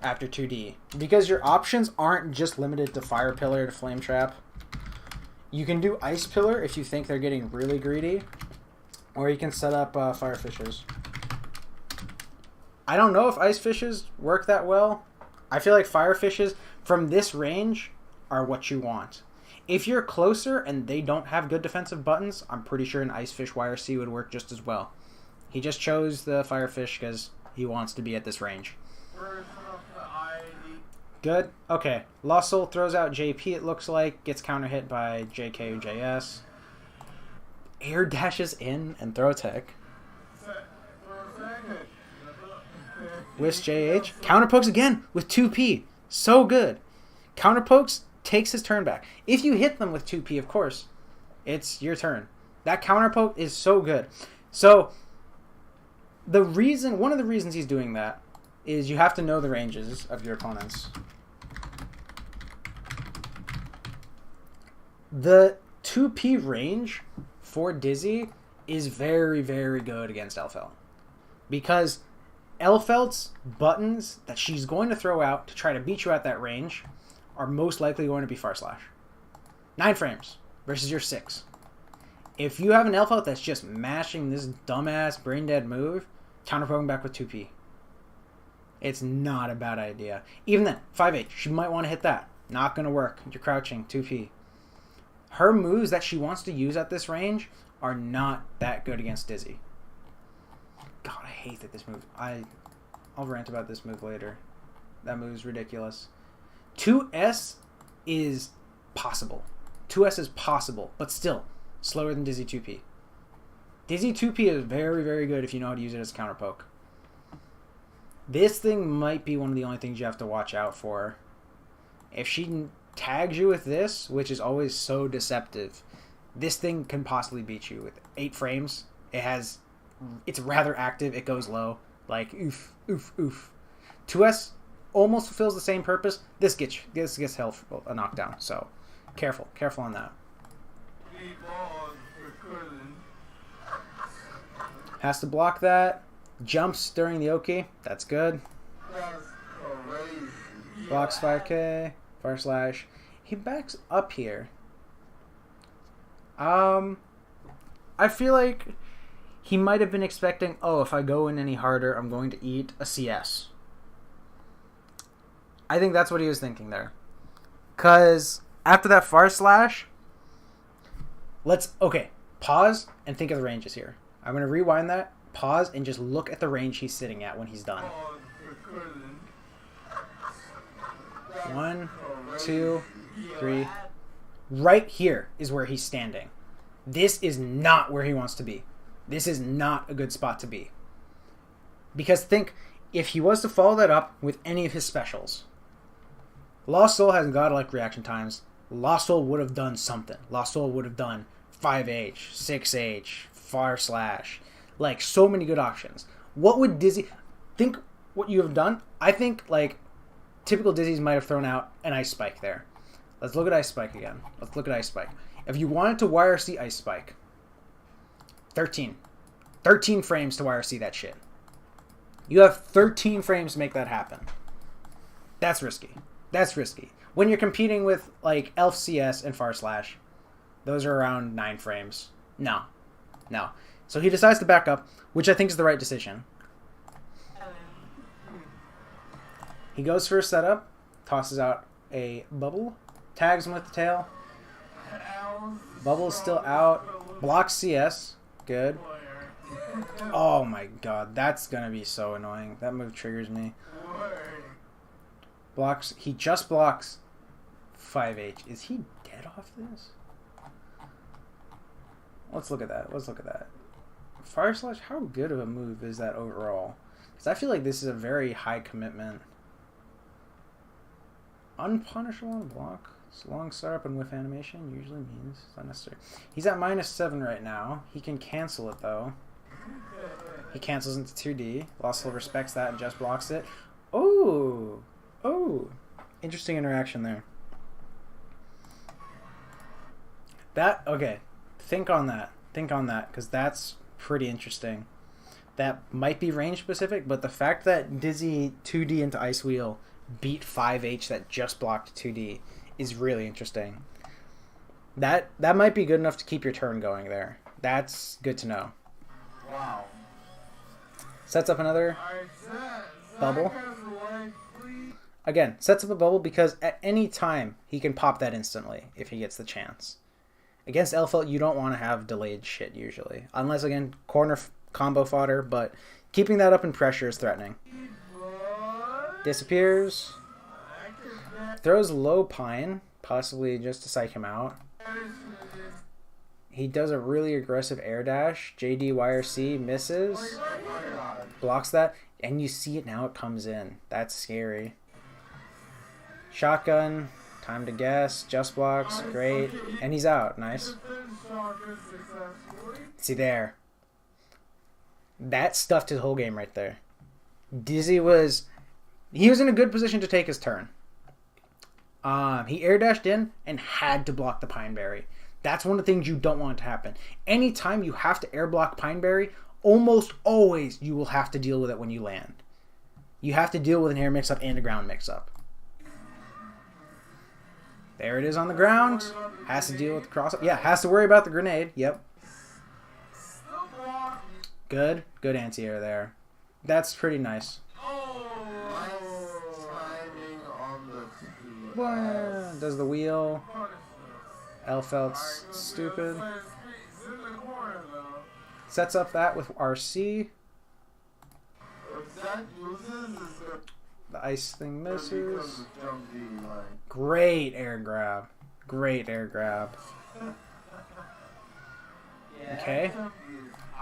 after 2D. Because your options aren't just limited to Fire Pillar to Flame Trap. You can do Ice Pillar if you think they're getting really greedy. Or you can set up Fire Fishes. I don't know if Ice Fishes work that well. I feel like Fire Fishes from this range are what you want. If you're closer and they don't have good defensive buttons, I'm pretty sure an Ice Fish YRC would work just as well. He just chose the Fire Fish because he wants to be at this range. Good. Okay. Lost Soul throws out JP, it looks like. Gets counter hit by JKJS. Air dashes in and throw tech. Whiffs JH. Counter pokes again with 2P. So good. Counter pokes takes his turn back. If you hit them with 2P, of course, it's your turn. That counter poke is so good. So one of the reasons he's doing that is you have to know the ranges of your opponents. The 2P range for Dizzy is very, very good against Elfelt. Because Elfelt's buttons that she's going to throw out to try to beat you at that range are most likely going to be Far Slash. 9 frames versus your 6. If you have an Elfelt that's just mashing this dumbass brain dead move, counter poking back with 2P. It's not a bad idea. Even then, 5H, she might want to hit that. Not going to work. You're crouching, 2P. Her moves that she wants to use at this range are not that good against Dizzy. God, I hate that this move. I'll rant about this move later. That move's ridiculous. 2S is possible. 2S is possible, but still slower than Dizzy 2P. Dizzy 2P is very, very good if you know how to use it as a counter poke. This thing might be one of the only things you have to watch out for. If she tags you with this, which is always so deceptive, this thing can possibly beat you with 8 frames. It's rather active. It goes low. Like, oof, oof, oof. 2S almost fulfills the same purpose. This gets health a knockdown. So, careful on that. Has to block that. Jumps during the Oki. That's good. Blocks 5k. Far Slash. He backs up here. I feel like he might have been expecting, if I go in any harder, I'm going to eat a CS. I think that's what he was thinking there. Because after that Far Slash, pause and think of the ranges here. I'm going to rewind that, pause, and just look at the range he's sitting at when he's done. 1, 2, 3. Right here is where he's standing. This is not where he wants to be. This is not a good spot to be. Because think, if he was to follow that up with any of his specials, Lost Soul has godlike reaction times. Lost Soul would have done something. Lost Soul would have done 5H, 6H, Far Slash. Like, so many good options. What would Dizzy... Think what you have done. I think, typical Dizzy's might have thrown out an Ice Spike there. Let's look at Ice Spike again. Let's look at Ice Spike. If you wanted to YRC Ice Spike, 13 frames to YRC that shit. You have 13 frames to make that happen. That's risky. That's risky. When you're competing with, like, Elf CS and Far Slash, those are around 9 frames. No. No. So he decides to back up, which I think is the right decision. He goes for a setup, tosses out a bubble, tags him with the tail. Bubble's still out. Blocks CS. Good. Oh my god, that's gonna be so annoying. That move triggers me. Blocks. He just blocks 5H. Is he dead off this? Let's look at that. Let's look at that. Fire Slash, how good of a move is that overall? Because I feel like this is a very high commitment. Unpunishable on block. Long startup and whiff animation usually means it's unnecessary. He's at -7 right now. He can cancel it though. He cancels into 2D. Lost Soul respects that and just blocks it. Oh! Oh! Interesting interaction there. Okay. Think on that. Think on that, because that's pretty interesting. That might be range specific, but the fact that Dizzy 2D into Ice Wheel beat 5H that just blocked 2D is really interesting. That might be good enough to keep your turn going there. That's good to know. Wow. Sets up another bubble. Again, sets up a bubble because at any time he can pop that instantly if he gets the chance. Against Elfelt, you don't want to have delayed shit usually. Unless, again, corner combo fodder, but keeping that up in pressure is threatening. Disappears. Throws low pine, possibly just to psych him out. He does a really aggressive air dash. JDYRC misses. Blocks that. And you see it now, it comes in. That's scary. Shotgun. Time to guess. Just blocks. Great. And he's out. Nice. See there. That stuffed his whole game right there. Dizzy was... He was in a good position to take his turn. He air dashed in and had to block the Pineberry. That's one of the things you don't want to happen. Anytime you have to air block Pineberry, almost always you will have to deal with it when you land. You have to deal with an air mix-up and a ground mix-up. There it is on the ground. Has to deal with the cross-up. Yeah, has to worry about the grenade. Yep. Good. Good anti-air there. That's pretty nice. Does the wheel. Elfelt's stupid. Sets up that with RC. The ice thing misses. Great air grab. Great air grab. Okay.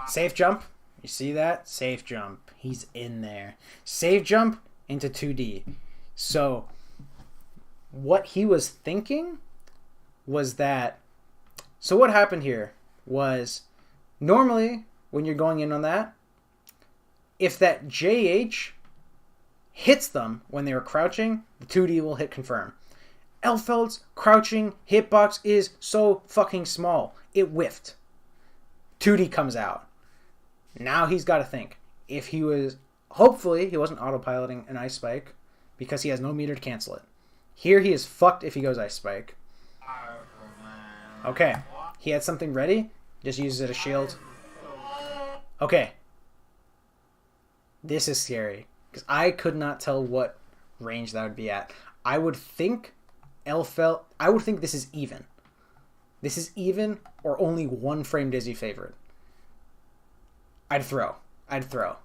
Safe jump. You see that? Safe jump. He's in there. Safe jump into 2D. So, what he was thinking was that... So what happened here was, normally, when you're going in on that, if that JH hits them when they were crouching, the 2D will hit confirm. Elfelt's crouching hitbox is so fucking small. It whiffed. 2D comes out. Now he's got to think. If he was... Hopefully, he wasn't autopiloting an Ice Spike because he has no meter to cancel it. Here he is fucked if he goes Ice Spike. Okay. He had something ready. Just uses it as shield. Okay. This is scary. Because I could not tell what range that would be at. I would think Elfelt... I would think this is even. This is even or only 1 frame Dizzy favorite. I'd throw. I'd throw.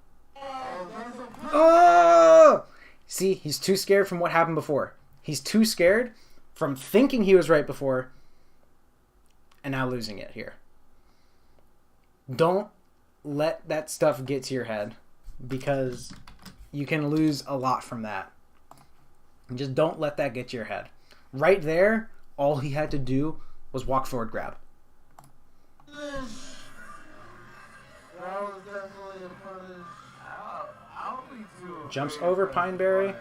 Oh! See, he's too scared from what happened before. He's too scared from thinking he was right before and now losing it here. Don't let that stuff get to your head because you can lose a lot from that. And just don't let that get to your head. Right there, all he had to do was walk forward, grab. Jumps over Pineberry.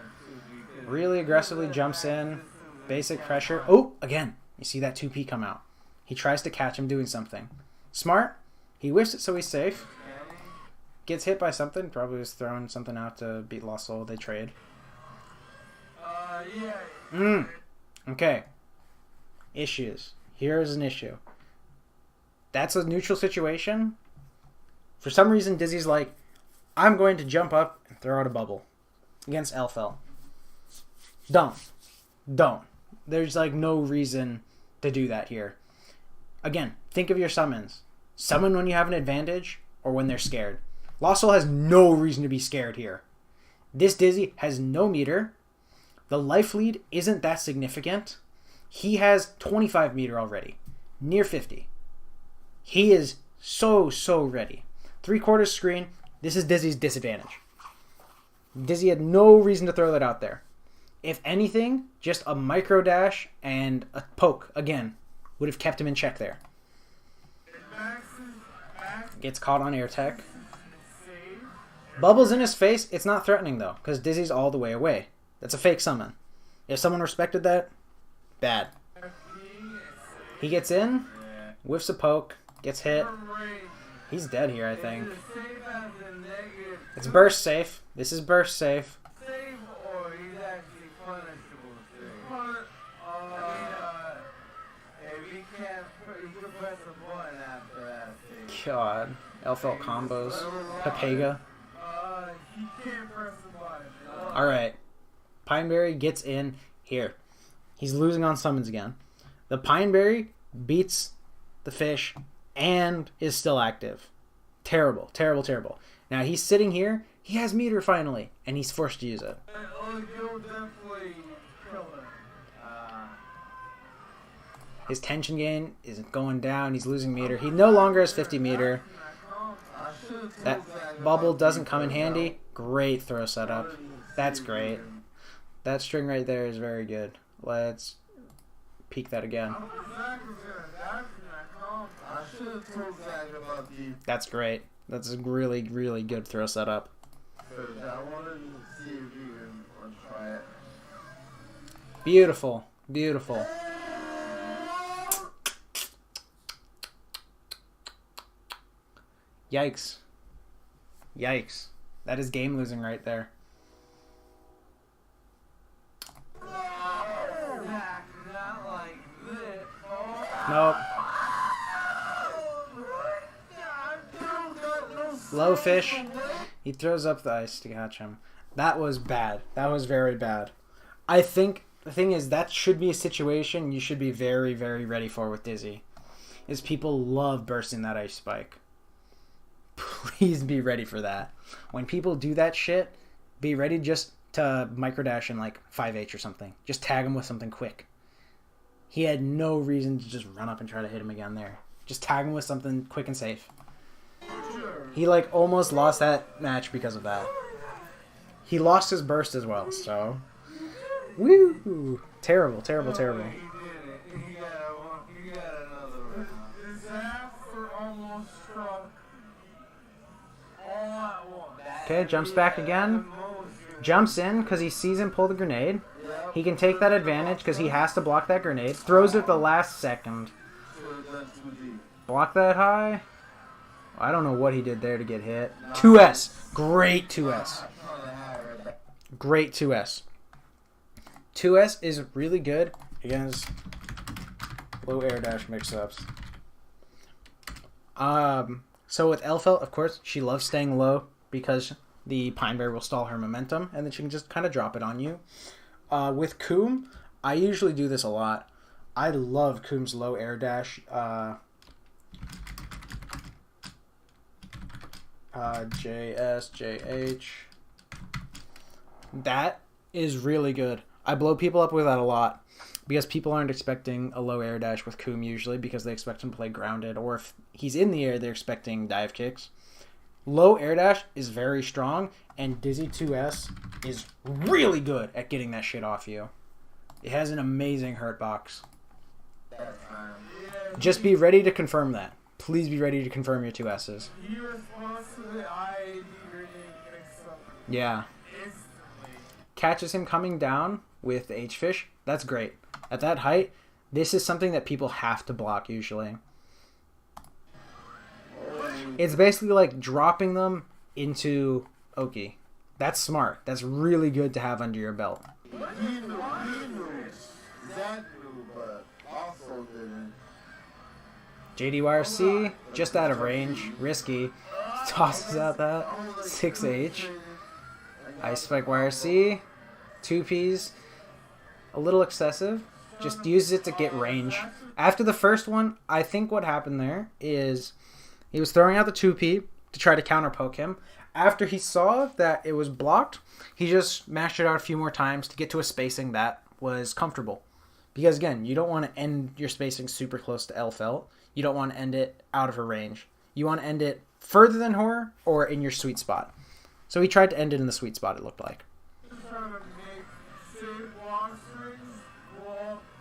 Really aggressively jumps in. Basic pressure. Oh, again. You see that 2P come out. He tries to catch him doing something. Smart. He whiffs it so he's safe. Gets hit by something. Probably was throwing something out to beat Lost Soul. They trade. Yeah. Okay. Issues. Here's an issue. That's a neutral situation. For some reason, Dizzy's like, I'm going to jump up and throw out a bubble against Elfel. Don't. There's like no reason to do that here. Again, think of your summons. Summon when you have an advantage or when they're scared. Lost Soul has no reason to be scared here. This Dizzy has no meter. The life lead isn't that significant. He has 25 meter already. Near 50. He is so ready. 3/4 screen. This is Dizzy's disadvantage. Dizzy had no reason to throw that out there. If anything, just a micro dash and a poke, again, would have kept him in check there. Gets caught on air tech. Bubbles in his face. It's not threatening, though, because Dizzy's all the way away. That's a fake summon. If someone respected that, bad. He gets in, whiffs a poke, gets hit. He's dead here, I think. It's burst safe. This is burst safe. God. Elfel combos. Pepega. Alright. Pineberry gets in here. He's losing on summons again. The Pineberry beats the fish and is still active. Terrible. Now he's sitting here. He has meter finally, and he's forced to use it. His tension gain is going down. He's losing meter. He no longer has 50 meter. That bubble doesn't come in handy. Great throw setup. That's great. That string right there is very good. Let's peek that again. That's great. That's a really good throw setup. Beautiful. Yikes. That is game losing right there. Nope. Low fish. He throws up the ice to catch him. That was bad. That was very bad. I think the thing is that should be a situation you should be very ready for with Dizzy. Is people love bursting that ice spike. Please be ready for that. When people do that shit, be ready just to microdash in like 5H or something. Just tag him with something quick. He had no reason to just run up and try to hit him again there. Just tag him with something quick and safe. He like almost lost that match because of that. He lost his burst as well, so... Woo! Terrible. Okay, jumps back again. Jumps in because he sees him pull the grenade. He can take that advantage because he has to block that grenade. Throws it the last second. Block that high. I don't know what he did there to get hit. 2S. Great 2S. 2S is really good against low air dash mix-ups. So with Elfel, of course, she loves staying low because the Pineberry will stall her momentum, and then she can just kind of drop it on you. With Coom, I usually do this a lot. I love Coom's low air dash. JS, JH. That is really good. I blow people up with that a lot because people aren't expecting a low air dash with Coom usually because they expect him to play grounded, or if he's in the air, they're expecting dive kicks. Low air dash is very strong, and Dizzy 2S is really good at getting that shit off you. It has an amazing hurt box. Just be ready to confirm that. Please be ready to confirm your 2S's. Yeah. Catches him coming down with H-Fish. That's great. At that height, this is something that people have to block usually. It's basically like dropping them into Oki. That's smart. That's really good to have under your belt. He knew. Zach knew, but also didn't. JDYRC, just out of range. Risky. Tosses out that. 6H. Ice Spike YRC. 2Ps. A little excessive. Just uses it to get range. After the first one, I think what happened there is he was throwing out the 2P to try to counter poke him. After he saw that it was blocked, he just mashed it out a few more times to get to a spacing that was comfortable. Because again, you don't want to end your spacing super close to L felt. You don't want to end it out of her range. You want to end it further than horror or in your sweet spot. So he tried to end it in the sweet spot, it looked like.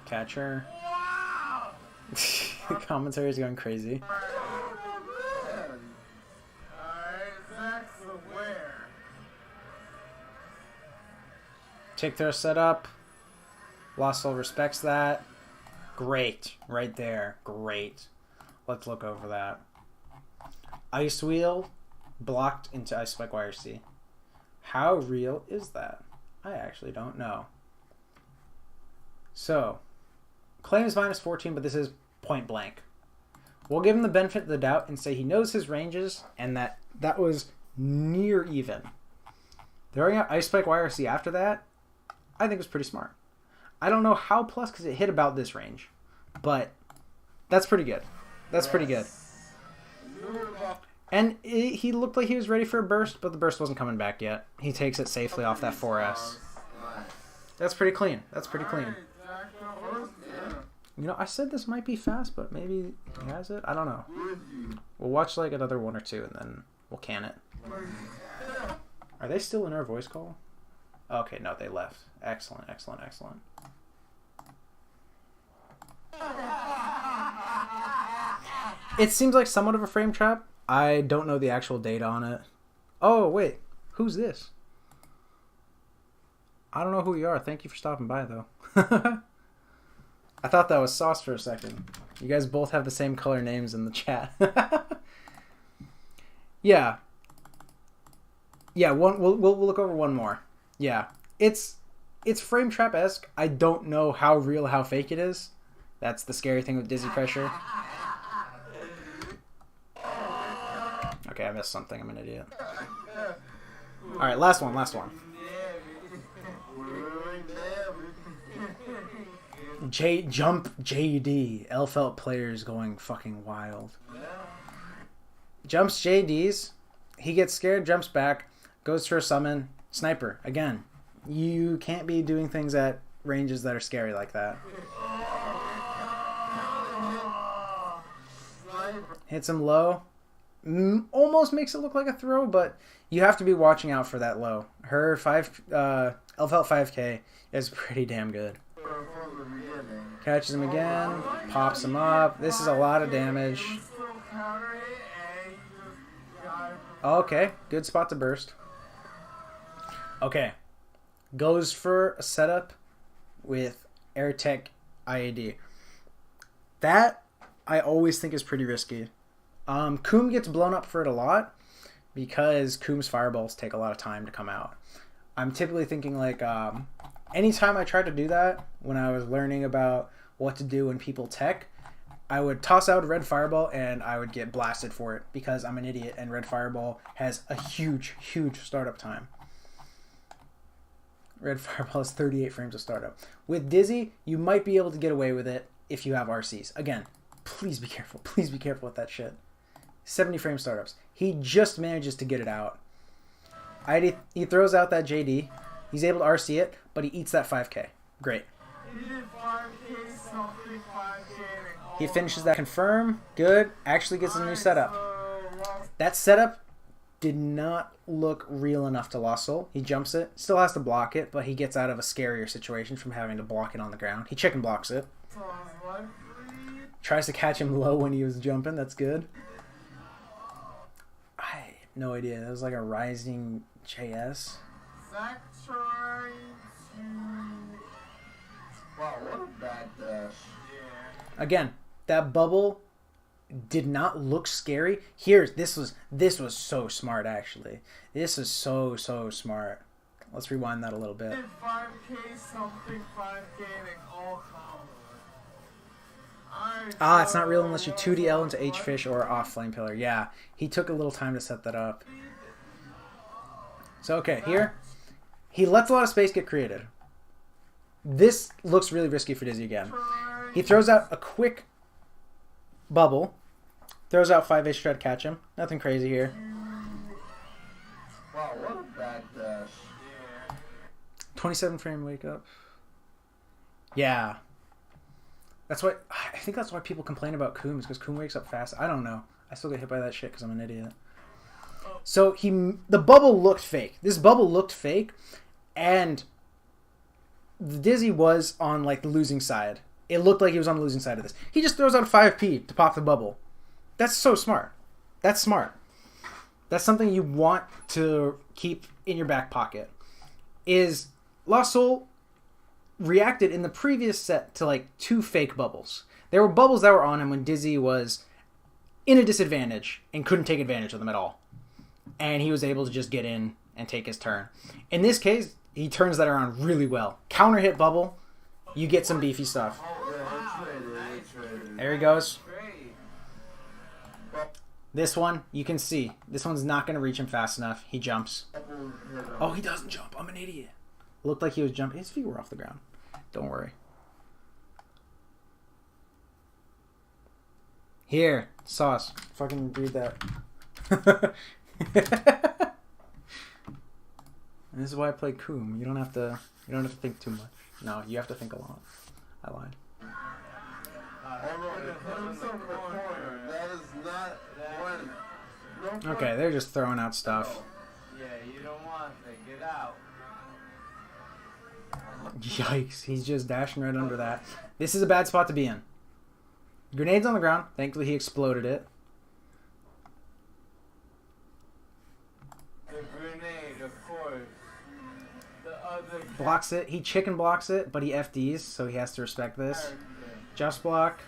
Catcher. The commentary is going crazy. Tick throw setup. Lost Soul respects that. Great. Right there. Great. Let's look over that. Ice Wheel blocked into Ice Spike YRC. How real is that? I actually don't know. So, claim is -14, but this is point blank. We'll give him the benefit of the doubt and say he knows his ranges and that was near even. Throwing out Ice Spike YRC after that, I think was pretty smart. I don't know how plus because it hit about this range, but that's pretty good. That's pretty good. And he looked like he was ready for a burst, but the burst wasn't coming back yet. He takes it safely off that 4S. That's pretty clean. That's pretty clean. You know, I said this might be fast, but maybe he has it. I don't know. We'll watch like another one or two, and then we'll can it. Are they still in our voice call? Okay, no, they left. Excellent, excellent, excellent. It seems like somewhat of a frame trap. I don't know the actual data on it. Oh, wait. Who's this? I don't know who you are. Thank you for stopping by, though. I thought that was Sauce for a second. You guys both have the same color names in the chat. Yeah. Yeah, we'll look over one more. Yeah. It's frame trap-esque. I don't know how real, how fake it is. That's the scary thing with Dizzy Pressure. Okay, I missed something. I'm an idiot. Alright, last one. Jump JD. L-Felt players going fucking wild. Jumps JDs. He gets scared, jumps back, goes for a summon. Sniper. Again, you can't be doing things at ranges that are scary like that. Hits him low. Almost makes it look like a throw, but you have to be watching out for that low. Her L-Felt 5K is pretty damn good. Catches him again, pops him up. This is a lot of damage. Okay, good spot to burst. Okay, goes for a setup with AirTech IAD. That I always think is pretty risky. Coom gets blown up for it a lot because Coom's fireballs take a lot of time to come out. I'm typically thinking like anytime I tried to do that when I was learning about what to do when people tech, I would toss out a red fireball and I would get blasted for it because I'm an idiot and red fireball has a huge startup time. Red fireball has 38 frames of startup. With Dizzy, you might be able to get away with it if you have RCs. Again, please be careful. Please be careful with that shit. 70 frame startups. He just manages to get it out. He throws out that JD. He's able to RC it, but he eats that 5K. Great. He finishes that confirm. Good. Actually gets a new setup. That setup did not look real enough to Lost Soul. He jumps it. Still has to block it, but he gets out of a scarier situation from having to block it on the ground. He chicken blocks it. Tries to catch him low when he was jumping. That's good. I had no idea. That was like a rising JS. Zach trying to... Wow, what a bad dash. Yeah. Again, that bubble did not look scary. This was so smart actually. This is so smart. Let's rewind that a little bit. 5K something, 5K and all combos. Ah, it's not real unless you 2DL into H-Fish or off Flame Pillar. Yeah, he took a little time to set that up. So, okay, here, he lets a lot of space get created. This looks really risky for Dizzy again. He throws out a quick bubble. Throws out 5H try to catch him. Nothing crazy here. Wow, what a bad dash. 27 frame wake up. Yeah. That's why I think that's why people complain about Coombs, because Coombe wakes up fast. I don't know. I still get hit by that shit because I'm an idiot. So the bubble looked fake. This bubble looked fake, and the Dizzy was on like the losing side. It looked like he was on the losing side of this. He just throws out a 5P to pop the bubble. That's so smart. That's smart. That's something you want to keep in your back pocket. Is Lost Soul reacted in the previous set to like 2 fake bubbles. There were bubbles that were on him when Dizzy was in a disadvantage and couldn't take advantage of them at all. And he was able to just get in and take his turn. In this case, he turns that around really well. Counter hit bubble, you get some beefy stuff. There he goes. This one, you can see. This one's not going to reach him fast enough. He jumps. Oh, he doesn't jump. I'm an idiot. Looked like he was jumping. His feet were off the ground. Don't worry. Here, Sauce. Fucking read that. And this is why I play Coombe. You don't have to think too much. No, you have to think a lot. I lied. Okay, they're just throwing out stuff. Yeah, you don't want to get out. Yikes, he's just dashing right under that. This is a bad spot to be in. Grenade's on the ground. Thankfully, he exploded it. The grenade, of course. The other Blocks it. He chicken blocks it, but he FDs, so he has to respect this. Just block.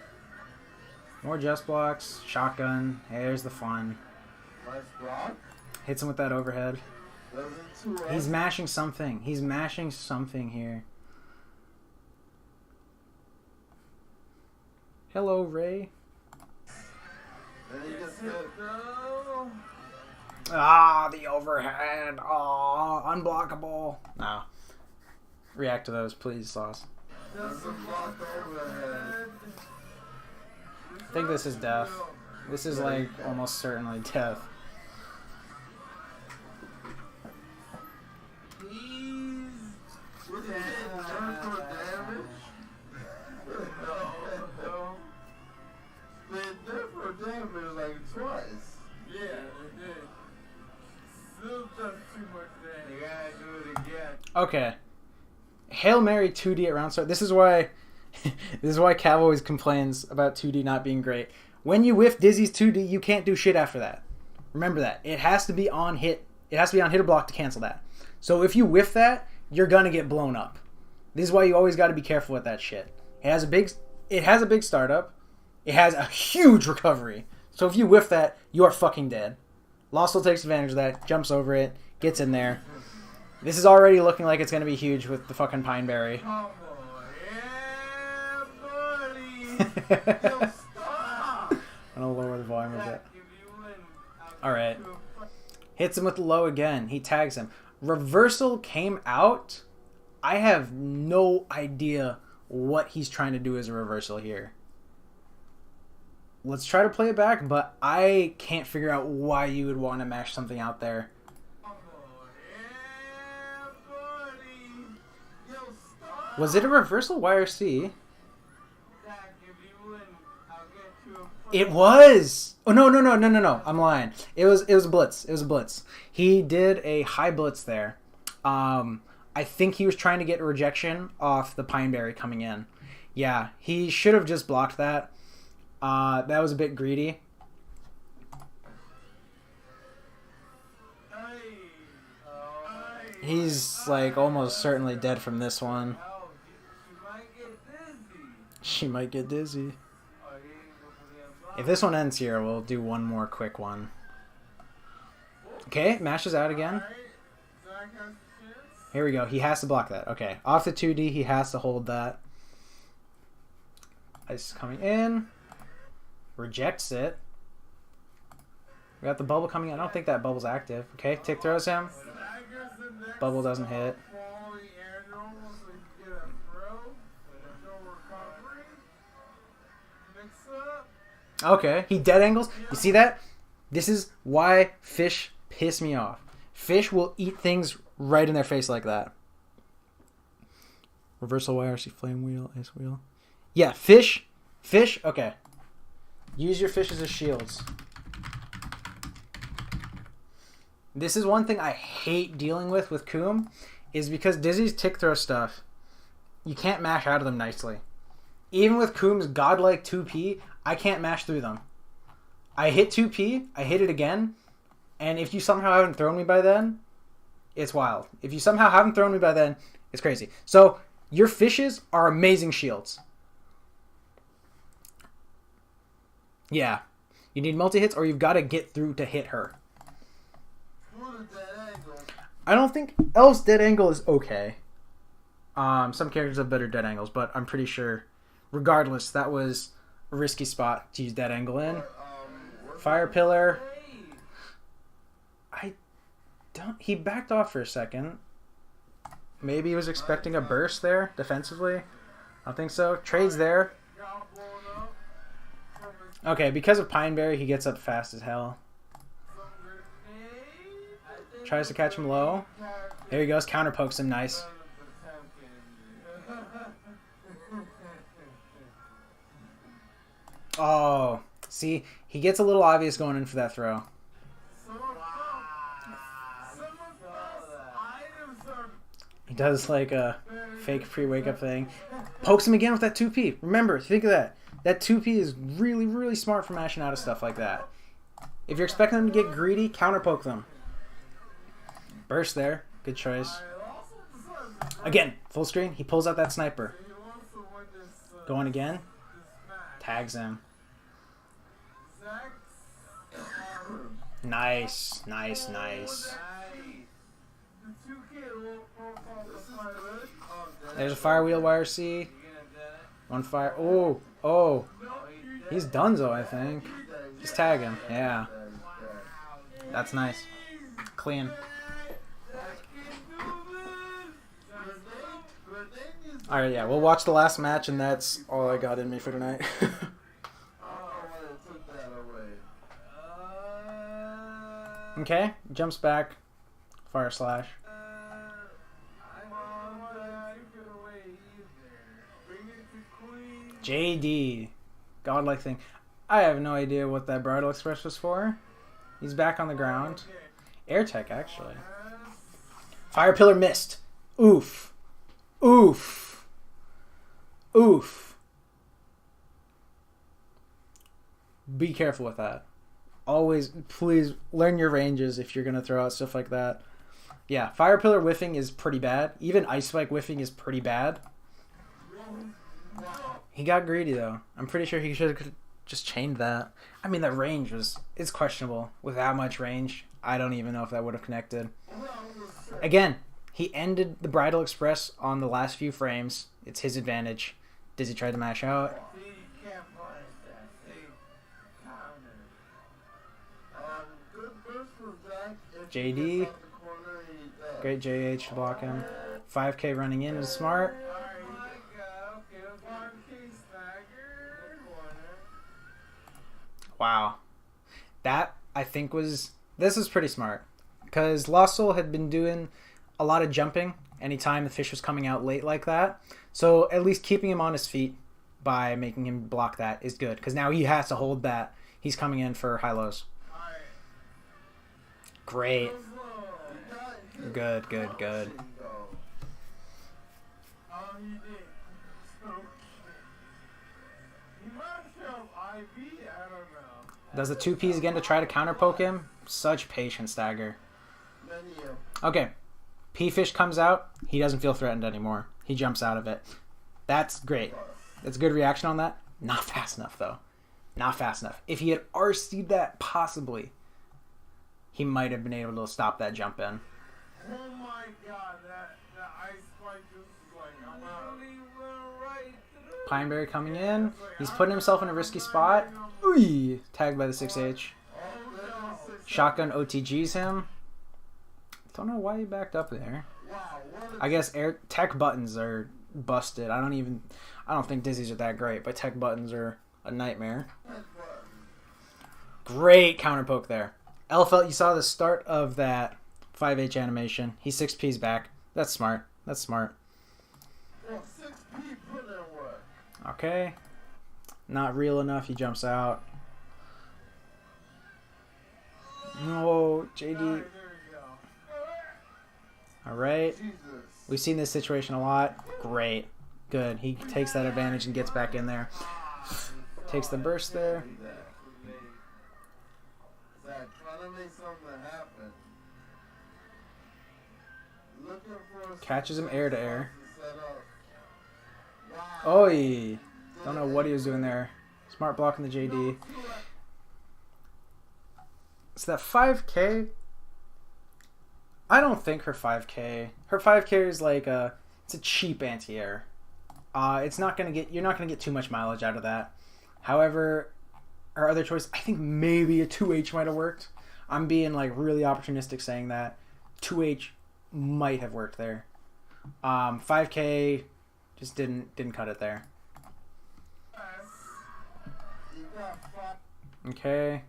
More just blocks. Shotgun. Hey, there's the fun. Nice block. Hits him with that overhead. Doesn't He's mashing something. He's mashing something here. Hello, Ray. Ah, the overhead. Oh, unblockable. No. React to those, please, Sauce. I think this is death. This is like almost certainly death. Like twice. Yeah, they did. Still does too much damage. You gotta do it again. Okay. Hail Mary 2D at round start. This is why Cav always complains about 2D not being great. When you whiff Dizzy's 2D, you can't do shit after that. Remember that. It has to be on hit. It has to be on hit or block to cancel that. So if you whiff that, you're gonna get blown up. This is why you always gotta be careful with that shit. It has a big startup. It has a huge recovery. So if you whiff that, you are fucking dead. Lost Soul takes advantage of that, jumps over it, gets in there. This is already looking like it's going to be huge with the fucking Pineberry. Oh, yeah, buddy. Yo, stop. I'm going to lower the volume a bit. Alright. Hits him with the low again. He tags him. Reversal came out. I have no idea what he's trying to do as a reversal here. Let's try to play it back, but I can't figure out why you would want to mash something out there. Was it a reversal YRC? It was! Oh, no. I'm lying. It was a blitz. It was a blitz. He did a high blitz there. I think he was trying to get a rejection off the Pineberry coming in. Yeah, he should have just blocked that. That was a bit greedy. He's like almost certainly dead from this one. She might get dizzy. If this one ends here, we'll do one more quick one. Okay, mashes out again. Here we go. He has to block that. Okay. Off the 2D, he has to hold that. Ice coming in. Rejects it. We got the bubble coming in. I don't think that bubble's active. Okay. Tick throws him. Bubble doesn't hit. Okay. He dead angles. You see that? This is why fish piss me off. Fish will eat things right in their face like that. Reversal YRC flame wheel, ice wheel. Yeah, fish. Okay. Use your fishes as shields. This is one thing I hate dealing with Coom, is because Dizzy's tick throw stuff, you can't mash out of them nicely. Even with Coom's godlike 2P, I can't mash through them. I hit 2P, I hit it again, and if you somehow haven't thrown me by then, it's wild. If you somehow haven't thrown me by then, it's crazy. So, your fishes are amazing shields. Yeah. You need multi-hits or you've got to get through to hit her. I don't think Elf's dead angle is okay. Some characters have better dead angles, but I'm pretty sure, regardless, that was a risky spot to use dead angle in. Fire Pillar. He backed off for a second. Maybe he was expecting a burst there defensively. I don't think so. Trades there. Okay, because of Pineberry, he gets up fast as hell. Tries to catch him low. There he goes. Counter pokes him. Nice. Oh, see, he gets a little obvious going in for that throw. He does like a fake pre-wake up thing. Pokes him again with that 2P. Remember, think of that. That 2P is really, really smart for mashing out of stuff like that. If you're expecting them to get greedy, counter poke them. Burst there. Good choice. Again, full screen. He pulls out that sniper. Going again. Tags him. Nice. Nice, nice. There's a fire wheel YRC. One fire. Oh, oh. He's donezo, I think. Just tag him. Yeah. That's nice. Clean. Alright, yeah. We'll watch the last match, and that's all I got in me for tonight. Okay. Jumps back. Fire slash. JD. Godlike thing. I have no idea what that Bridal Express was for. He's back on the ground. Air Tech, actually. Fire Pillar missed. Oof. Oof. Oof. Be careful with that. Always, please, learn your ranges if you're going to throw out stuff like that. Yeah, Fire Pillar whiffing is pretty bad. Even Ice Spike whiffing is pretty bad. He got greedy, though. I'm pretty sure he should have just chained that. I mean, that range it's questionable. With that much range, I don't even know if that would have connected. Again, he ended the Bridal Express on the last few frames. It's his advantage. Dizzy tried to mash out. JD. Great JH to block him. 5K running in is smart. Wow. That, I think, this is pretty smart. Because Lost Soul had been doing a lot of jumping anytime the fish was coming out late like that. So at least keeping him on his feet by making him block that is good. Because now he has to hold that. He's coming in for high-lows. Great. Good, good, good. Does the 2Ps again to try to counter poke him? Such patience, Stagger. Okay. P-Fish comes out. He doesn't feel threatened anymore. He jumps out of it. That's great. That's a good reaction on that. Not fast enough, though. Not fast enough. If he had RC'd that, possibly, he might have been able to stop that jump in. Oh my god, that... Pineberry coming in. He's putting himself in a risky spot. Ooh, tagged by the 6H. Shotgun OTGs him. Don't know why he backed up there. I guess tech buttons are busted. I don't think Dizzies are that great, but tech buttons are a nightmare. Great counter poke there. Elfelt, you saw the start of that 5H animation. He 6P's back. That's smart. That's smart. Okay. Not real enough. He jumps out. No, JD. Alright. We've seen this situation a lot. Great. Good. He takes that advantage and gets back in there. Takes the burst there. Catches him air to air. Oi! Don't know what he was doing there. Smart blocking the JD. So that 5K, I don't think her 5K. Her 5K is like it's a cheap anti-air. It's not gonna get, you're not gonna get too much mileage out of that. However, our other choice, I think maybe a 2H might have worked. I'm being like really opportunistic saying that 2H might have worked there. 5K just didn't cut it there. Okay.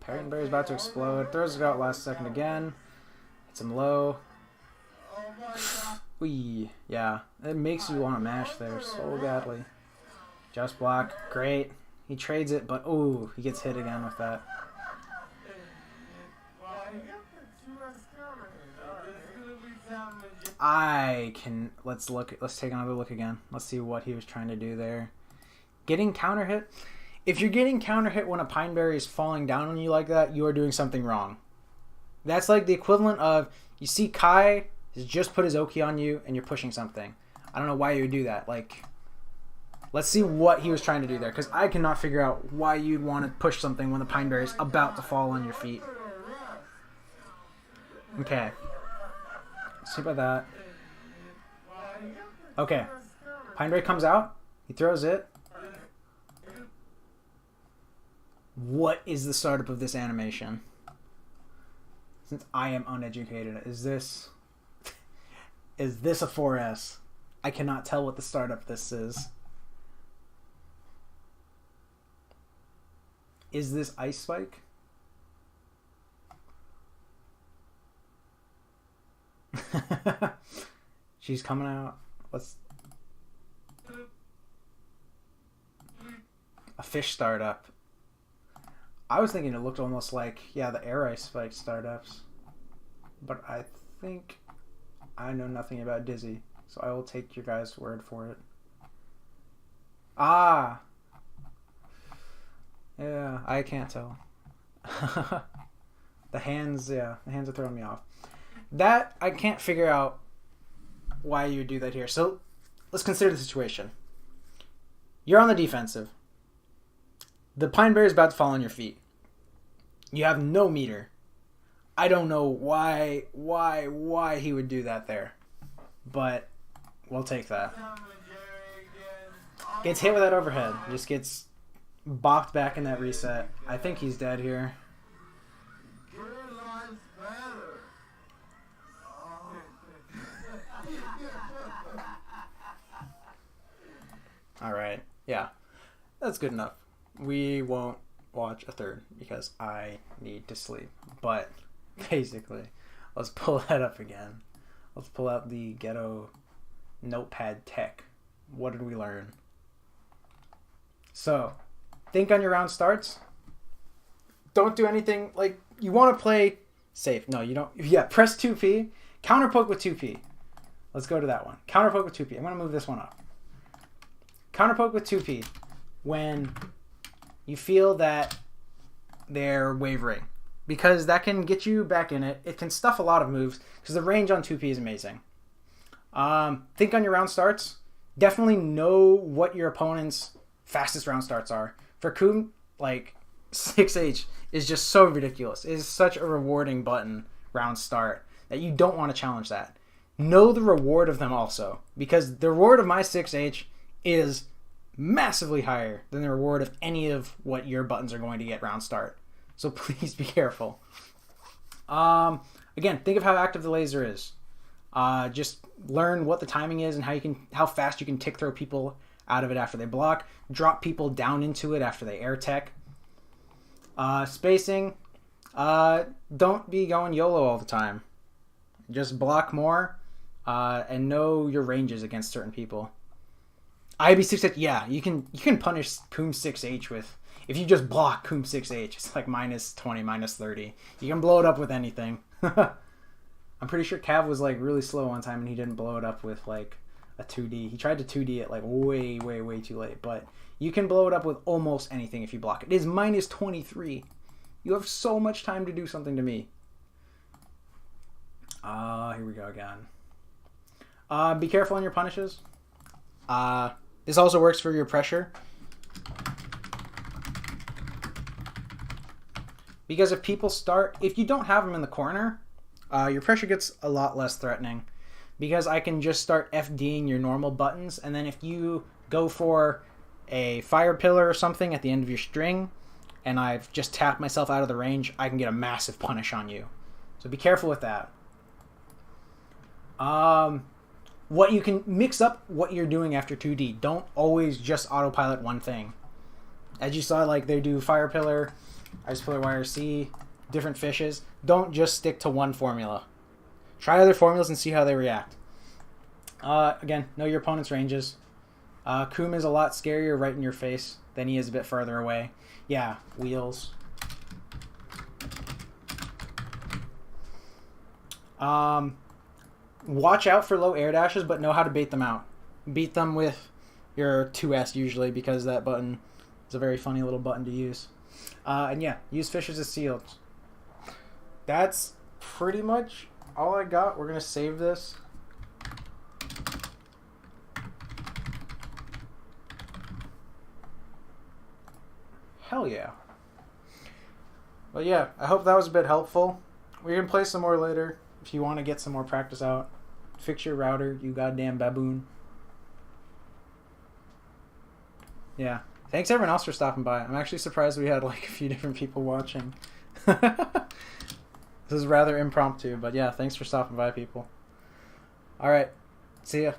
Parrotberry's about to explode. Throws it out last second again. Hits him low. Wee. Yeah. It makes you want to mash there so badly. Just block. Great. He trades it, but ooh, he gets hit again with that. Let's take another look again. Let's see what he was trying to do there. Getting counter hit. If you're getting counter hit when a Pineberry is falling down on you like that, you are doing something wrong. That's like the equivalent of, you see Kai has just put his Oki on you and you're pushing something. I don't know why you would do that. Like, let's see what he was trying to do there, because I cannot figure out why you'd want to push something when the Pineberry is about to fall on your feet. Okay. See about that. Okay. Pineberry comes out. He throws it. What is the startup of this animation? Since I am uneducated, is this a 4S? I cannot tell what the startup this is. Is this Ice Spike? She's coming out. Let's... A fish startup. I was thinking it looked almost like, yeah, the Air Ice Spike startups. But I think I know nothing about Dizzy, so I will take your guys' word for it. Ah! Yeah, I can't tell. The hands are throwing me off. That, I can't figure out why you would do that here. So, let's consider the situation. You're on the defensive. The Pineberry is about to fall on your feet. You have no meter. I don't know why he would do that there. But we'll take that. Gets hit with that overhead. Just gets bopped back in that reset. I think he's dead here. Alright. Yeah. That's good enough. We won't watch a third because I need to sleep. But basically, let's pull that up again. Let's pull out the Ghetto Notepad Tech. What did we learn? So, think on your round starts. Don't do anything like you want to play safe. No, you don't. Yeah, press 2P. Counter poke with 2P. Let's go to that one. Counter poke with 2P. I'm going to move this one up. Counter poke with 2P when you feel that they're wavering, because that can get you back in it. It can stuff a lot of moves because the range on 2P is amazing. Think on your round starts. Definitely know what your opponent's fastest round starts are. For Coom, like 6H is just so ridiculous. It is such a rewarding button round start that you don't want to challenge that. Know the reward of them also, because the reward of my 6H is massively higher than the reward of any of what your buttons are going to get round start. So please be careful. Again, think of how active the laser is. Just learn what the timing is and how fast you can tick throw people out of it after they block. Drop people down into it after they air tech. Spacing. Don't be going YOLO all the time. Just block more and know your ranges against certain people. IB6H, yeah, you can punish Coom 6H with, if you just block Coom 6H, it's like minus 20, minus 30. You can blow it up with anything. I'm pretty sure Cav was like really slow one time and he didn't blow it up with like a 2D. He tried to 2D it like way, way, way too late, but you can blow it up with almost anything if you block it. It is minus 23. You have so much time to do something to me. Here we go again. Be careful on your punishes. This also works for your pressure. Because if people start, if you don't have them in the corner, your pressure gets a lot less threatening. Because I can just start FDing your normal buttons, and then if you go for a fire pillar or something at the end of your string, and I've just tapped myself out of the range, I can get a massive punish on you. So be careful with that. What you can mix up what you're doing after 2D. Don't always just autopilot one thing. As you saw, like they do fire pillar, ice pillar YRC, different fishes. Don't just stick to one formula. Try other formulas and see how they react. Again, know your opponent's ranges. Coom is a lot scarier right in your face than he is a bit further away. Yeah, wheels. Watch out for low air dashes, but know how to bait them out. Beat them with your 2S usually, because that button is a very funny little button to use. And yeah, use fishes as seals. That's pretty much all I got. We're going to save this. Hell yeah. But yeah, I hope that was a bit helpful. We can play some more later if you want to get some more practice out. Fix your router, you goddamn baboon. Yeah. Thanks everyone else for stopping by. I'm actually surprised we had like a few different people watching. This is rather impromptu, but yeah, thanks for stopping by, people. Alright, see ya.